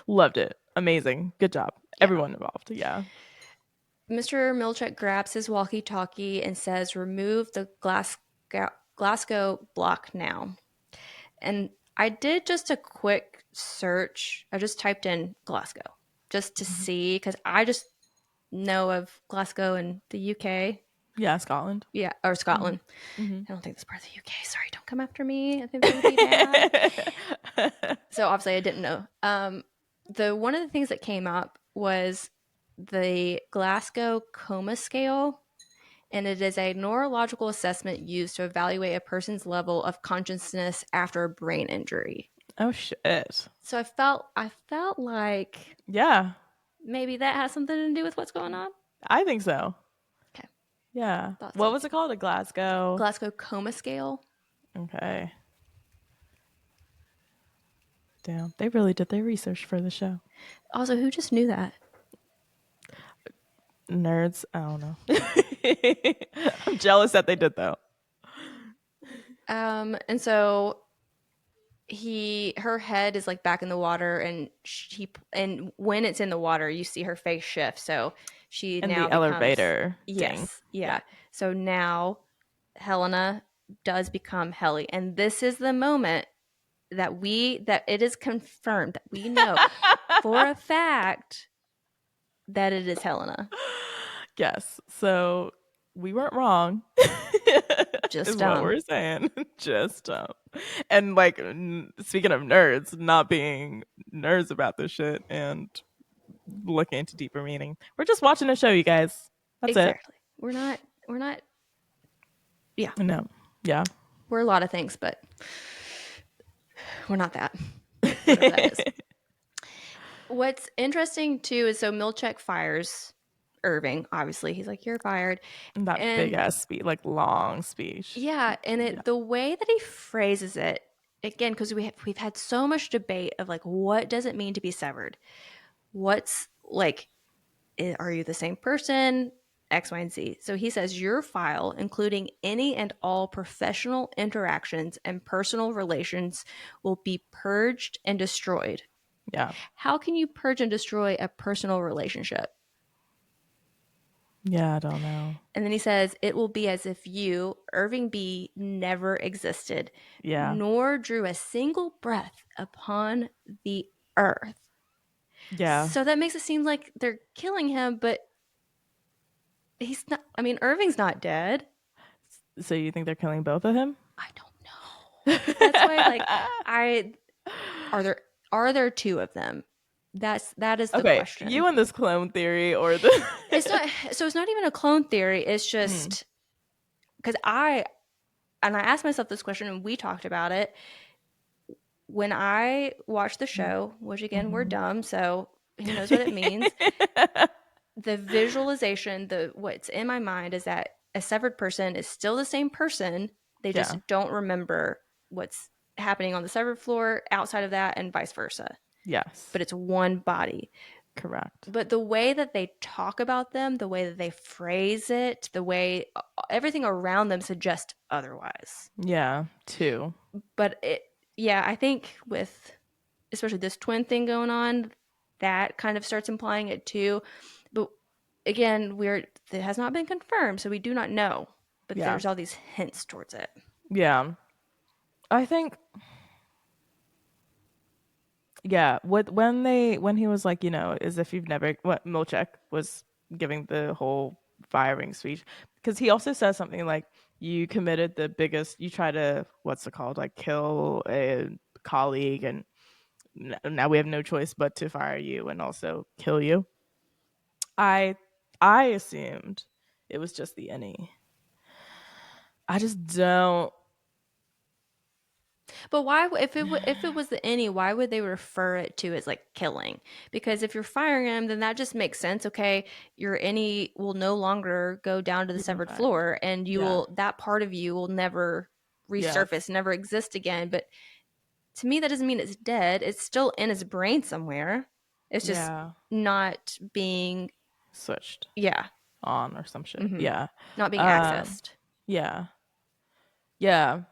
loved it. Amazing. Good job. Yeah. Everyone involved. Yeah. Mr. Milchek grabs his walkie-talkie and says, "Remove the Glasgow block now." And I did just a quick search. I just typed in Glasgow just to see, because know of Glasgow and the UK. Yeah, Scotland. Yeah, or Scotland. Mm-hmm. I don't think that's part of the UK. Sorry, don't come after me. I think that would be bad. So obviously I didn't know. The one of the things that came up was the Glasgow Coma Scale, and it is a neurological assessment used to evaluate a person's level of consciousness after a brain injury. Oh shit. So I felt like Yeah, maybe that has something to do with what's going on. I think so. Okay, Yeah. thought What so was too. it called? A Glasgow. Glasgow Coma Scale. Okay. Damn, they really did their research for the show. Also, who just knew that? Nerds. I don't know. I'm jealous that they did though. And so her head is like back in the water, and and when it's in the water, you see her face shift. So she In now the becomes, elevator thing. yes, yeah. So now Helena does become Helly, and this is the moment that it is confirmed that we know for a fact that it is Helena. Yes. So we weren't wrong. Just is what dumb. we're saying. Just dumb. And like speaking of nerds, not being nerds about this shit and looking into deeper meaning. We're just watching a show, you guys. That's Exactly. We're not. Yeah, it. No. Yeah. we're a lot of things, but we're not that. Whatever that is. What's interesting too is so Milchek fires Irving. Obviously, he's like, "You're fired." And that And big ass speech, like long speech. yeah, and the way that he phrases it, again, because we've had so much debate of like, what does it mean to be severed? What's like, are you the same person? X, Y, and Z. So he says your file, including any and all professional interactions and personal relations, will be purged and destroyed. Yeah. How can you purge and destroy a personal relationship? Yeah, I don't know. And then he says, it will be as if you, Irving B., never existed, Yeah. nor drew a single breath upon the earth. Yeah. So that makes it seem like they're killing him, but he's not. I mean, Irving's not dead. So you think they're killing both of him? I don't know. That's why, are there two of them? That is the Okay, question. you and this clone theory or the It's not even a clone theory. It's just because I asked myself this question and we talked about it when I watched the show, which again we're dumb, so who knows what it means. The visualization, what's in my mind is that a severed person is still the same person. They just don't remember what's happening on the severed floor outside of that, and vice versa. Yes. But it's one body. Correct. But the way that they talk about them, the way that they phrase it, the way everything around them suggests otherwise. Yeah, two. But I think with especially this twin thing going on, that kind of starts implying it too. But again, it has not been confirmed, so we do not know. But there's all these hints towards it. Yeah. I think when he was like, as if you've never what Milchek was giving the whole firing speech, because he also says something like you committed the biggest, you try to what's it called, like kill a colleague, and now we have no choice but to fire you and also kill you. I assumed it was just the any. I just don't. But why, if it was the any, why would they refer it to as like killing? Because if you're firing him, then that just makes sense. Okay, your any will no longer go down to the severed floor, and that part of you will never resurface, never exist again. But to me, that doesn't mean it's dead. It's still in his brain somewhere. It's just not being switched. Yeah. On or some shit. Mm-hmm. Yeah. Not being accessed. Yeah. Yeah.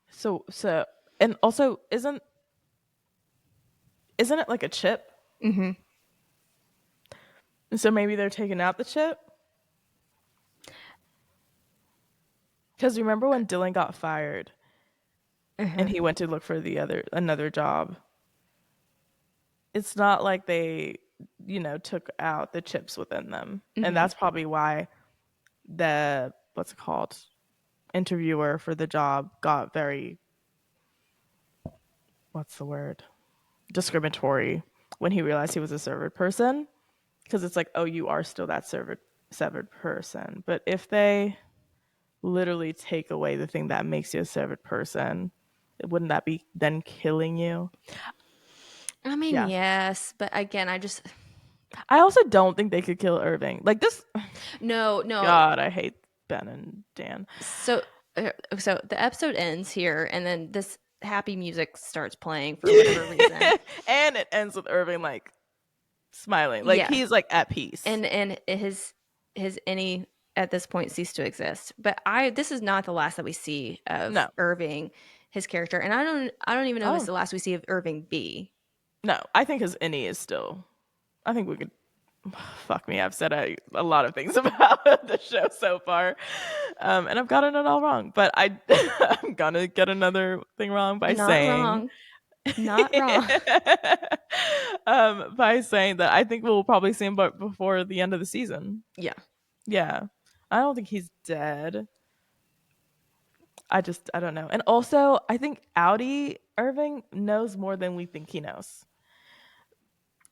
So and also isn't it like a chip? Mm-hmm. So maybe they're taking out the chip? Because remember when Dylan got fired and he went to look for another job? It's not like they took out the chips within them. Mhm. And that's probably why the, what's it called, interviewer for the job got very, what's the word, discriminatory when he realized he was a severed person. Because it's like, oh, you are still that severed person. But if they literally take away the thing that makes you a severed person, wouldn't that be then killing you? I mean, Yeah. yes, but again, I also don't think they could kill Irving. Like this. no. God, I hate Ben and Dan. So, so the episode ends here, and then this happy music starts playing for whatever reason. And it ends with Irving like smiling, like Yeah. he's like at peace. And his any at this point ceased to exist. But this is not the last that we see of No. Irving, his character, and I don't even know if it's Oh. the last we see of Irving B. No, I think his innie is still. I think we could. Fuck me, I've said a lot of things about the show so far, and I've gotten it all wrong. But I'm gonna get another thing wrong by saying. Not wrong. By saying that I think we'll probably see him before the end of the season. Yeah. I don't think he's dead. I don't know. And also, I think Audi Irving knows more than we think he knows.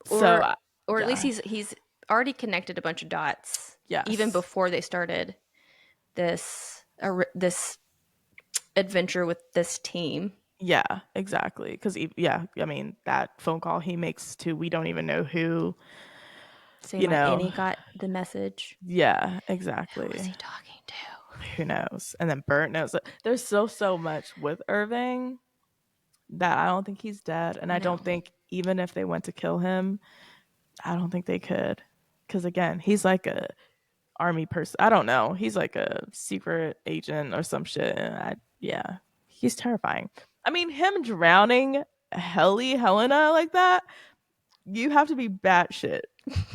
Or at least he's already connected a bunch of dots. Yes. Even before they started this adventure with this team. Yeah, exactly. Because I mean, that phone call he makes to we don't even know who. Saying Annie got the message. Yeah, exactly. Who was he talking to? Who knows? And then Bert knows. There's so much with Irving that I don't think he's dead, and I don't think even if they went to kill him, I don't think they could. Because again, he's like a army person. I don't know. He's like a secret agent or some shit. And he's terrifying. I mean, him drowning Helena like that, you have to be batshit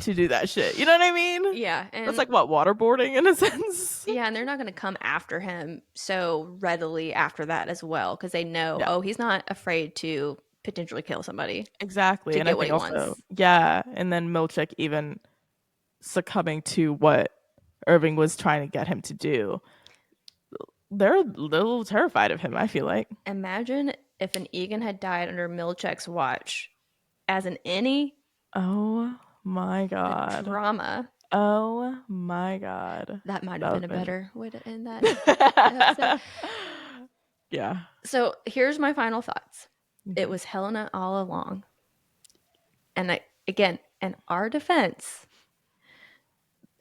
to do that shit. You know what I mean? Yeah. And that's like what, waterboarding in a sense? Yeah, and they're not going to come after him so readily after that as well, because they know, he's not afraid to potentially kill somebody. Exactly. And I think also, wants. And then Milchick even succumbing to what Irving was trying to get him to do. They're a little terrified of him, I feel like. Imagine if an Egan had died under Milchick's watch as an innie. Oh my God. The drama. Oh my God. That might have been a better way to end that. Yeah. So here's my final thoughts. Mm-hmm. It was Helena all along. And again, in our defense,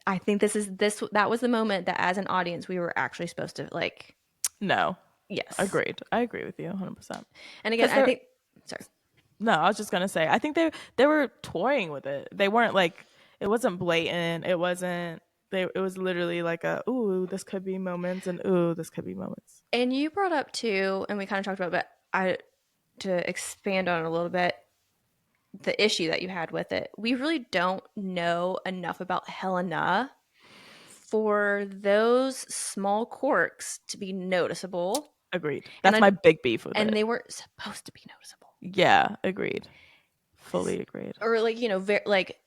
I think that was the moment that as an audience we were actually supposed to like. No. Yes. Agreed. I agree with you 100%. And again, I think sorry. No, I was just gonna say I think they were toying with it. They weren't like, it wasn't blatant. It wasn't it was literally like ooh, this could be moments, and ooh, this could be moments. And you brought up too, and we kind of talked about, but to expand on it a little bit, the issue that you had with it. We really don't know enough about Helena for those small quirks to be noticeable. Agreed. That's my big beef with it. And they weren't supposed to be noticeable. Yeah, agreed. Fully agreed. Or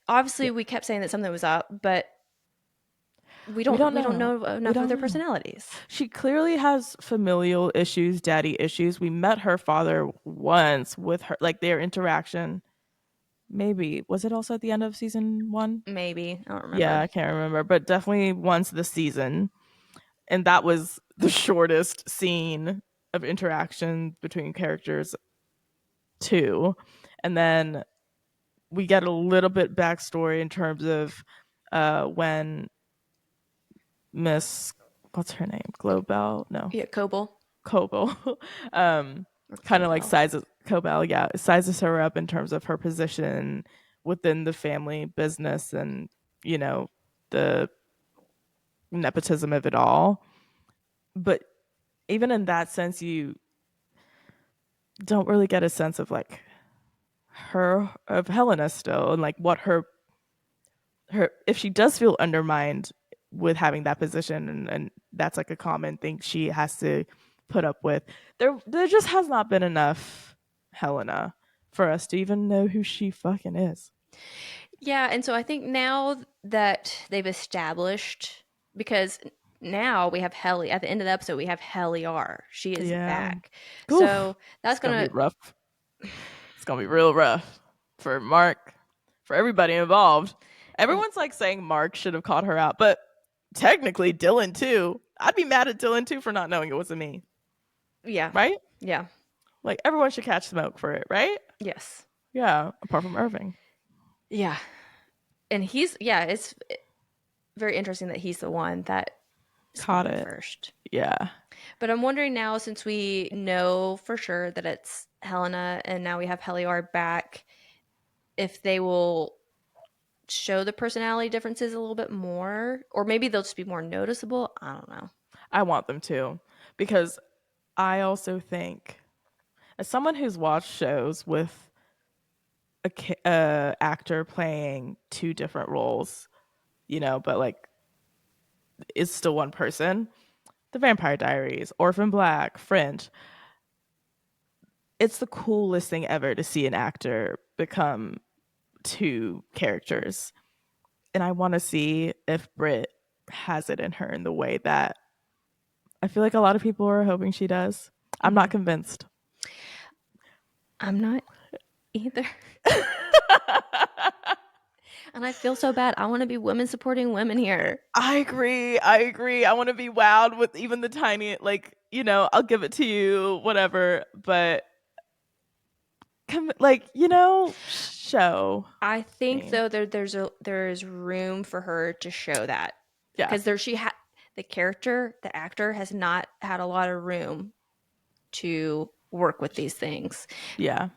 obviously we kept saying that something was up, but we don't know enough of their personalities. She clearly has familial issues, daddy issues. We met her father once with her, like their interaction. Maybe. Was it also at the end of season 1? Maybe. I don't remember. Yeah, I can't remember. But definitely once this season. And that was the shortest scene of interaction between characters too. And then we get a little bit backstory in terms of when Miss, what's her name? Globel? No. Yeah, Coble. Kind of like sizes her up in terms of her position within the family business and, the nepotism of it all. But even in that sense, you don't really get a sense of like of Helena still, and like what her if she does feel undermined with having that position, and that's like a common thing she has to put up with. There just has not been enough Helena for us to even know who she fucking is. Yeah, and so I think now that they've established, because now we have Helly at the end of the episode, we have Helly R. She is Yeah. back. Oof. So that's It's gonna be gonna, rough. It's gonna be real rough for Mark, for everybody involved. and Everyone's like saying Mark should have caught her out, but technically Dylan too. I'd be mad at Dylan too for not knowing it wasn't me, yeah, right? yeah, Like everyone should catch smoke for it, right? yes, Yeah, apart from Irving. yeah, and yeah, it's very interesting that he's the one that Caught spotted it. first. Yeah. But I'm wondering now, since we know for sure that it's Helena, and now we have Heliar back, if they will show the personality differences a little bit more, or maybe they'll just be more noticeable. I don't know. I want them to, because I also think, as someone who's watched shows with a actor playing two different roles, but like is still one person. The Vampire Diaries, Orphan Black, Fringe. It's the coolest thing ever to see an actor become two characters. And I want to see if Britt has it in her in the way that I feel like a lot of people are hoping she does. I'm not convinced. I'm not either. And I feel so bad. I want to be women supporting women here. I agree. I want to be wowed with even the tiny, like, I'll give it to you, whatever. But show I think me. though there is room for her to show that, Yeah. because the actor has not had a lot of room to work with these things. Yeah.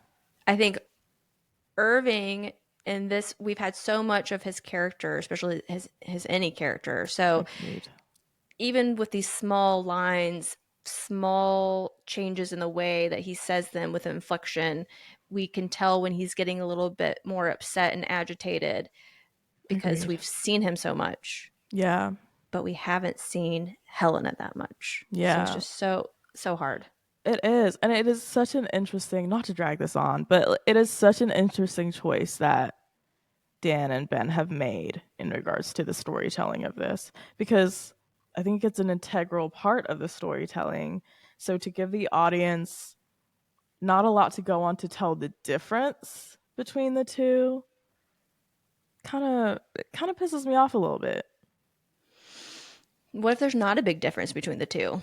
I think Irving, in this, we've had so much of his character, especially his any character. So Agreed. even with these small lines, small changes in the way that he says them with inflection, we can tell when he's getting a little bit more upset and agitated, because Agreed. we've seen him so much, Yeah. but we haven't seen Helena that much. So it's Yeah. just so hard. It is. And it is such an interesting, not to drag this on, but it is such an interesting choice that Dan and Ben have made in regards to the storytelling of this, because I think it's an integral part of the storytelling. So to give the audience not a lot to go on to tell the difference between the two kind of pisses me off a little bit. What if there's not a big difference between the two?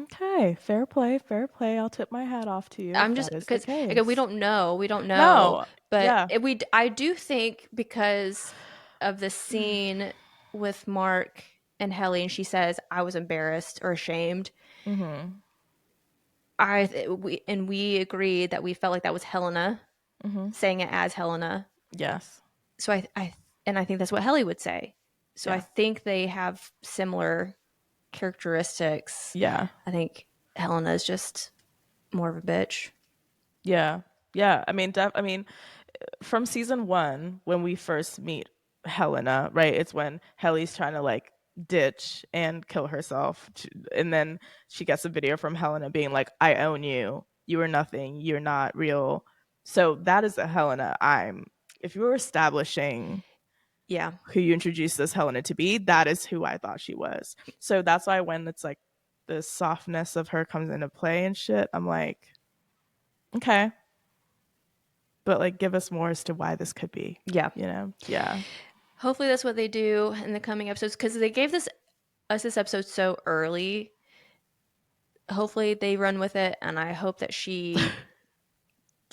Okay, fair play, fair play. I'll tip my hat off to you if I'm just that is the because again, we case. don't know, No, but yeah. I do think, because of the scene with Mark and Helly, and she says I was embarrassed or ashamed. Mm-hmm. We agreed that we felt like that was Helena Mm-hmm. saying it as Helena. Yes. So I think that's what Helly would say. So I Yeah. think they have similar characteristics. Yeah. I think Helena is just more of a bitch. Yeah. Yeah. I mean, from season 1, when we first meet Helena, right? It's when Helly's trying to like ditch and kill herself, and then she gets a video from Helena being like, "I own you. You are nothing. You're not real." So that is the Helena I'm. If you were establishing Yeah. who you introduced this Helena to be, that is who I thought she was. So that's why when it's like the softness of her comes into play and shit, I'm like, okay, but like give us more as to why this could be. Yeah. Yeah. Hopefully that's what they do in the coming episodes, because they gave us this episode so early. Hopefully they run with it, and I hope that she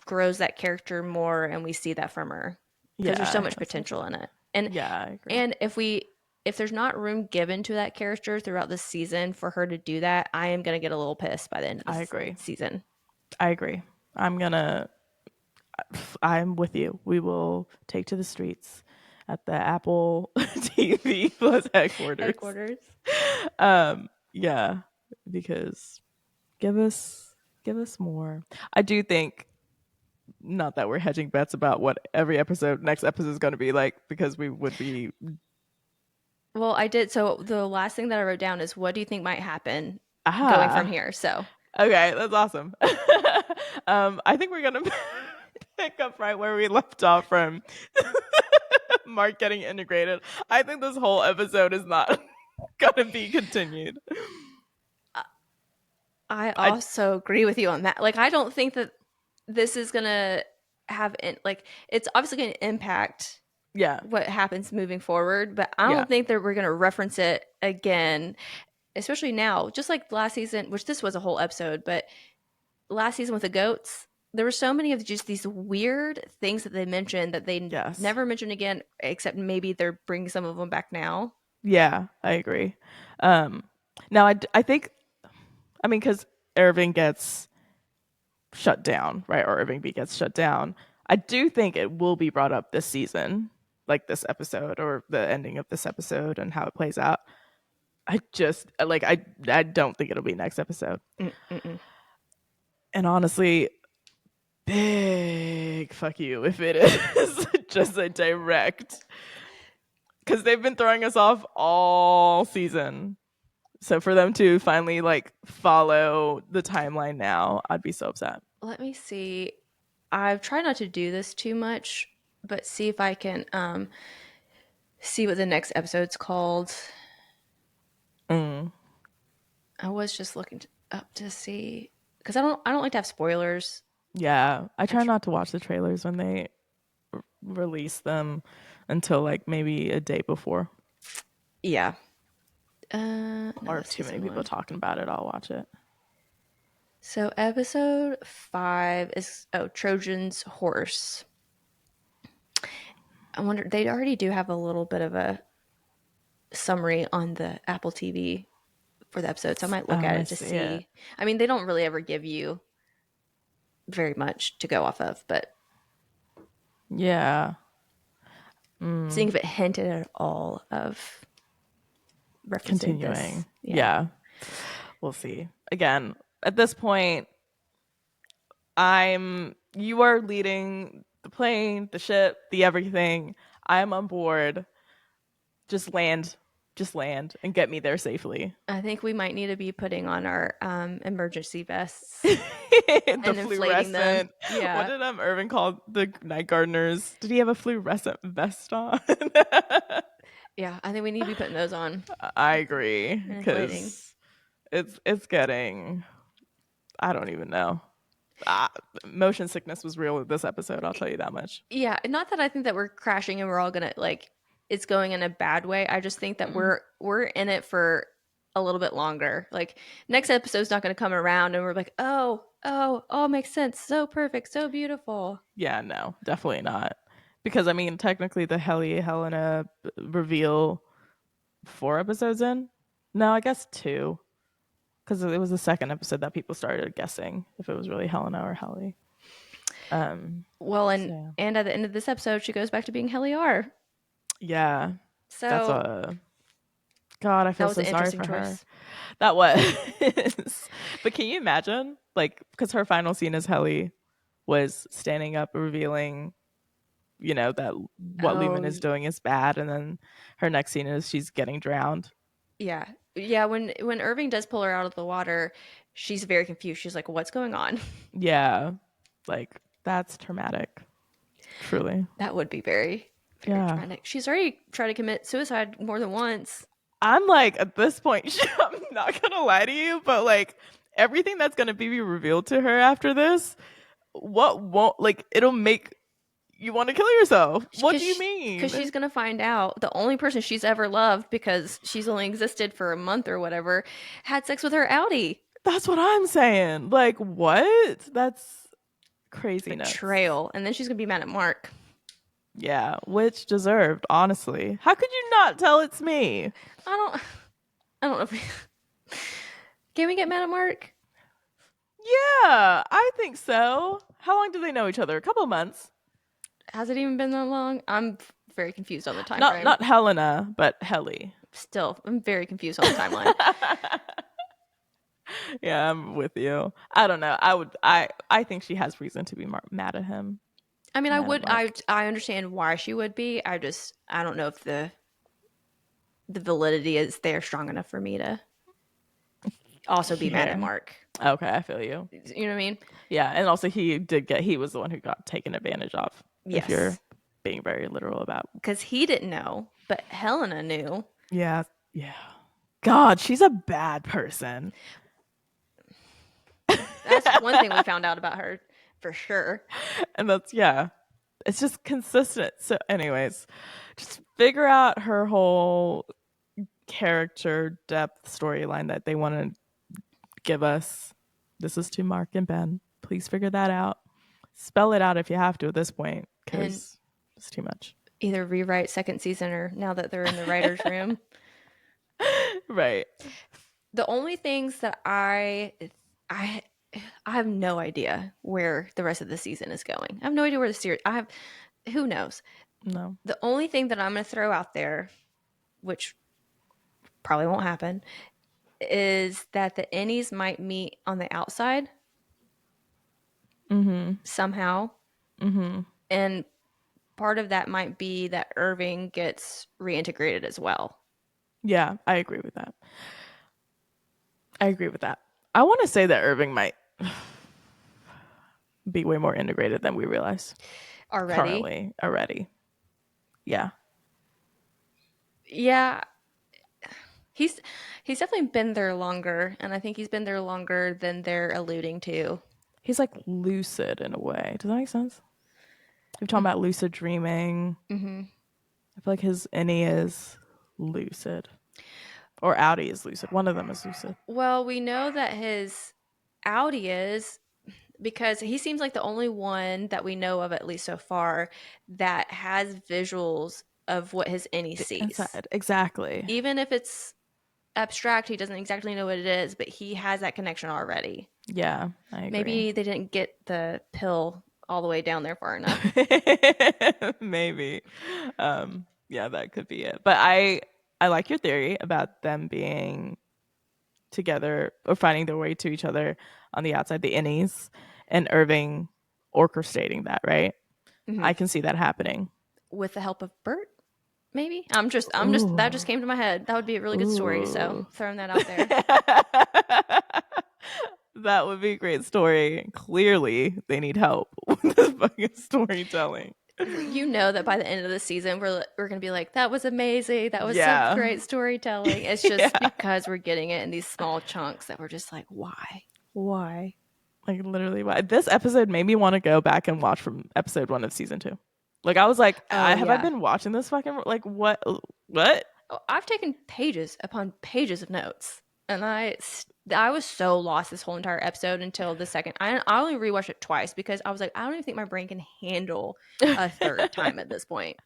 grows that character more and we see that from her, because there's so Yeah, much potential in it. And yeah, I agree. and if there's not room given to that character throughout the season for her to do that, I am going to get a little pissed by the end of I this agree. season. I agree. I'm with you. We will take to the streets at the Apple TV Plus headquarters. Yeah, because give us more. I do think, not that we're hedging bets about what next episode is going to be like, because we would be. Well, I did. So the last thing that I wrote down is, what do you think might happen going from here? So Okay, that's awesome. I think we're gonna pick up right where we left off from Mark getting integrated. I think this whole episode is not gonna be continued. I I also agree with you on that. Like, I don't think that this is gonna like, it's obviously going to impact yeah, what happens moving forward, but I yeah, don't think that we're going to reference it again, especially now. Just like last season, which this was a whole episode, but last season with the goats, there were so many of just these weird things that they mentioned that they yes, never mentioned again, except maybe they're bringing some of them back now. yeah. I agree. Um, Now I think because Irving gets shut down, right? Or Irving B gets shut down. I do think it will be brought up this season, like this episode or the ending of this episode and how it plays out. I just like I don't think it'll be next episode. Mm-mm. And honestly, big fuck you if it is just a direct, because they've been throwing us off all season. So for them to finally like follow the timeline now, I'd be so upset. Let me see. I've tried not to do this too much, but see if I can see what the next episode's called. Mm. I was just looking up to see because I don't like to have spoilers. Yeah, I try not to watch the trailers when they release them until like maybe a day before. Yeah. Or if too many people talking about it, I'll watch it. So episode 5 is Trojan's Horse. I wonder, they already do have a little bit of a summary on the Apple TV for the episode, so I might look at it to see. It. I mean, they don't really ever give you very much to go off of, but yeah, seeing if it hinted at all of referencing continuing. this. Yeah, we'll see. Again, at this point, you are leading the plane, the ship, the everything. I'm on board. Just land and get me there safely. I think we might need to be putting on our emergency vests The and inflating them. fluorescent. Yeah. What did Irving call the night gardeners? Did he have a fluorescent vest on? Yeah, I think we need to be putting those on. I agree, Inflating. because it's getting, I don't even know. Motion sickness was real with this episode, I'll tell you that much. Yeah, not that I think that we're crashing and we're all gonna like it's going in a bad way. I just think that we're in it for a little bit longer. Like next episode's not gonna come around and we're like, oh, makes sense. So perfect, so beautiful. Yeah, no, definitely not. Because I mean, technically the Helena reveal 4 episodes in. No, I guess 2. Because it was the second episode that people started guessing if it was really Helena or Helly. Well, and at the end of this episode, she goes back to being Heliar. Yeah. So that's a God, I feel so sorry for her. That was. But can you imagine? Like, because her final scene as Helly was standing up revealing, that what Lehman is doing is bad, and then her next scene is she's getting drowned. Yeah. Yeah, when Irving does pull her out of the water, she's very confused. She's like, what's going on? Yeah. Like, that's traumatic. Truly. That would be very, very traumatic. She's already tried to commit suicide more than once. I'm like, at this point, I'm not going to lie to you, but like, everything that's going to be revealed to her after this, it'll make you want to kill yourself. What do you mean? Because she's going to find out the only person she's ever loved, because she's only existed for a month or whatever, had sex with her outie. That's what I'm saying. Like, what? That's crazy. Betrayal. And then she's going to be mad at Mark. Yeah, which deserved, honestly. How could you not tell it's me? I don't know if Can we get mad at Mark? Yeah, I think so. How long do they know each other? A couple months. Has it even been that long? I'm very confused on the time frame. Not Helena, but Helly. Still, I'm very confused on the timeline. Yeah, I'm with you. I don't know. I think she has reason to be mad at him. I mean, I understand why she would be. I don't know if the validity is there strong enough for me to. also be mad at Yeah. Mark. Okay, I feel you. You know what I mean? Yeah, and also he was the one who got taken advantage of. If you're Yes. being very literal about. Because he didn't know, but Helena knew. Yeah. Yeah. God, she's a bad person. That's one thing we found out about her for sure. And that's, yeah. It's just consistent. So anyways, just figure out her whole character depth storyline that they want to give us. This is to Mark and Ben. Please figure that out. Spell it out if you have to at this point, And because it's too much. either rewrite second season or now that they're in the writer's room. Right. The only things that I have no idea where the rest of the season is going. I have no idea where the series. Who knows. No. The only thing that I'm going to throw out there, which probably won't happen, is that the Ennies might meet on the outside somehow. And part of that might be that Irving gets reintegrated as well. Yeah, I agree with that. I want to say that Irving might be way more integrated than we realize already. Yeah. Yeah. He's definitely been there longer, and I think he's been there longer than they're alluding to. He's like lucid in a way. Does that make sense? We're talking about lucid dreaming. Mm-hmm. I feel like his Innie is lucid. Or Audi is lucid. One of them is lucid. Well, we know that his Audi is, because he seems like the only one that we know of, at least so far, that has visuals of what his Innie sees. Inside. Exactly. Even if it's abstract, he doesn't exactly know what it is, but he has that connection already. Yeah, I agree. Maybe they didn't get the pill all the way down there far enough. Maybe. Yeah, that could be it. But I like your theory about them being together or finding their way to each other on the outside, the Innies, and Irving orchestrating that, right? Mm-hmm. I can see that happening. With the help of Bert, maybe? I'm just that just came to my head. That would be a really good story, so throwing that out there. That would be a great story. Clearly, they need help with this fucking storytelling. You know that by the end of the season, we're gonna be like, that was amazing. That was some great storytelling. It's just because we're getting it in these small chunks that we're just like, why? Like literally, why? This episode made me want to go back and watch from episode 1 of season 2. Like I was like, have I been watching this fucking like what? Oh, I've taken pages upon pages of notes, and I was so lost this whole entire episode until the second. I only rewatched it twice because I was like, I don't even think my brain can handle a third time at this point.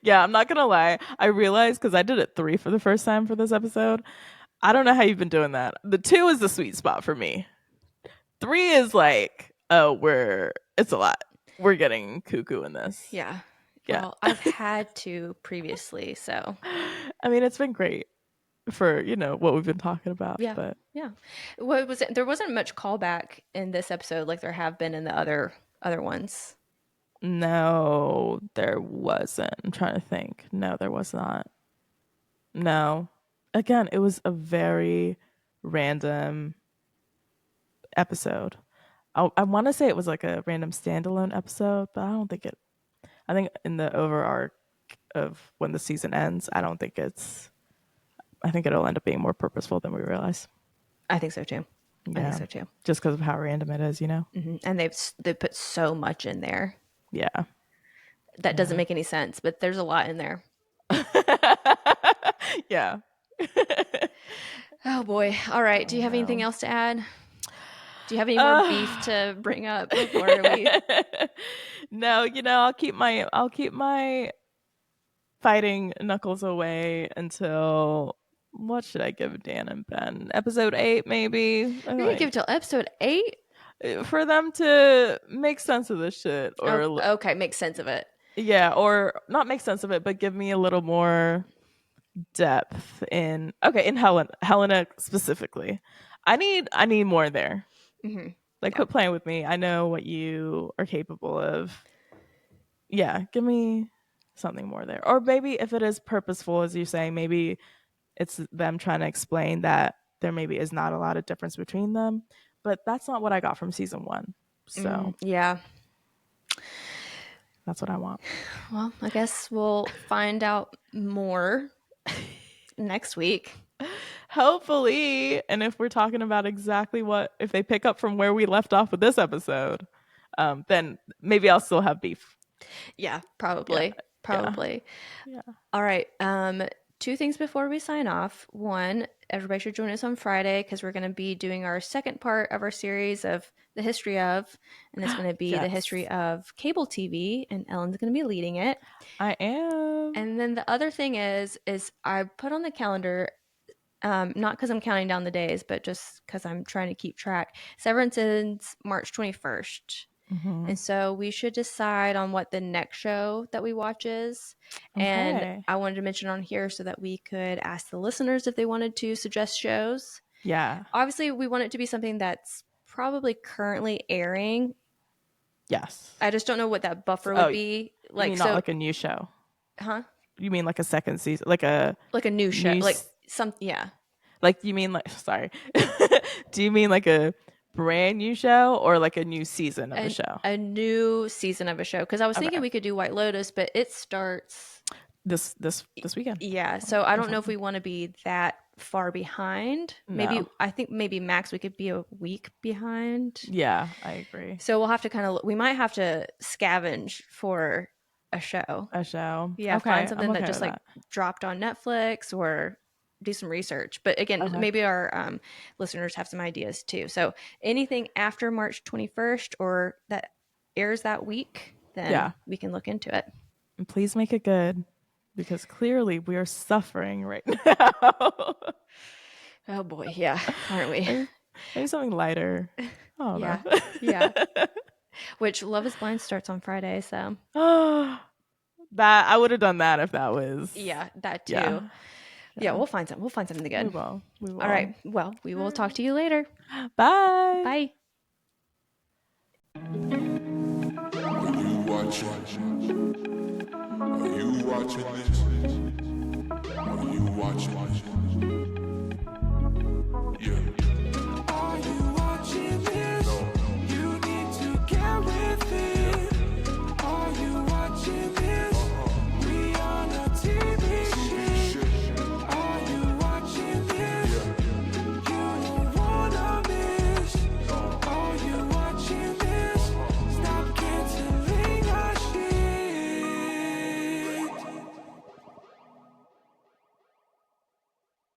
Yeah, I'm not gonna lie. I realized because I did it 3 for the first time for this episode. I don't know how you've been doing that. The 2 is the sweet spot for me. 3 is like, it's a lot. We're getting cuckoo in this. Yeah. Well, I've had to previously, so. I mean, it's been great for, what we've been talking about. Yeah. But yeah. What was it? There wasn't much callback in this episode like there have been in the other ones. No, there wasn't. I'm trying to think. No, there was not. No. Again, it was a very random episode. I want to say it was like a random standalone episode, but I don't think it. I think in the over arc of when the season ends, I think it'll end up being more purposeful than we realize. I think so too. Yeah. I think so too. Just because of how random it is, Mm-hmm. And they put so much in there. Yeah. That doesn't make any sense, but there's a lot in there. Yeah. Oh boy. All right. Do you have anything else to add? Do you have any more beef to bring up before we? No, I'll keep my fighting knuckles away until what should I give Dan and Ben? Episode 8, maybe. You're gonna give it till episode 8 for them to make sense of this shit, or okay, make sense of it. Yeah, or not make sense of it, but give me a little more depth in Helena specifically. I need more there. Mm-hmm. Like, quit playing with me. I know what you are capable of. Yeah, give me something more there. Or maybe if it is purposeful, as you're saying, maybe it's them trying to explain that there maybe is not a lot of difference between them, but that's not what I got from season 1. So Yeah. that's what I want. Well, I guess we'll find out more next week. Hopefully. And if we're talking about exactly if they pick up from where we left off with this episode, then maybe I'll still have beef. Yeah, probably. Probably. Yeah. All right. 2 things before we sign off. One, everybody should join us on Friday because we're going to be doing our second part of our series of the history of, and it's going to be the history of cable TV, and Ellen's going to be leading it. I am. And then the other thing is I put on the calendar, not because I'm counting down the days, but just because I'm trying to keep track. Severance ends March 21st. And so we should decide on what the next show that we watch is. And I wanted to mention on here so that we could ask the listeners if they wanted to suggest shows. Yeah. Obviously, we want it to be something that's probably currently airing. Yes. I just don't know what that buffer would be. Like, you mean not like a new show? Huh? You mean like a second season? Like a new show? Like some, yeah. Like you mean like, sorry. Do you mean like a brand new show or like a new season of a show? A new season of a show. Because I was thinking we could do White Lotus, but it starts this weekend. Yeah. So I don't know if we want to be that far behind. No. I think maybe max we could be a week behind. Yeah, I agree. So we'll have to we might have to scavenge for a show. Yeah. Okay. Find something that just like dropped on Netflix or do some research. But again, maybe our listeners have some ideas too. So anything after March 21st or that airs that week, then we can look into it. And please make it good because clearly we are suffering right now. Oh boy. Yeah. Aren't we? Maybe something lighter. Oh yeah. No. Yeah. Which Love is Blind starts on Friday. So that I would have done that if that was. Yeah. That too. Yeah, we'll find something. We'll find something good. We will. All right. Well, we will talk to you later. Bye. Bye. Are you watching? Are you watching this? Are you watching? Yeah.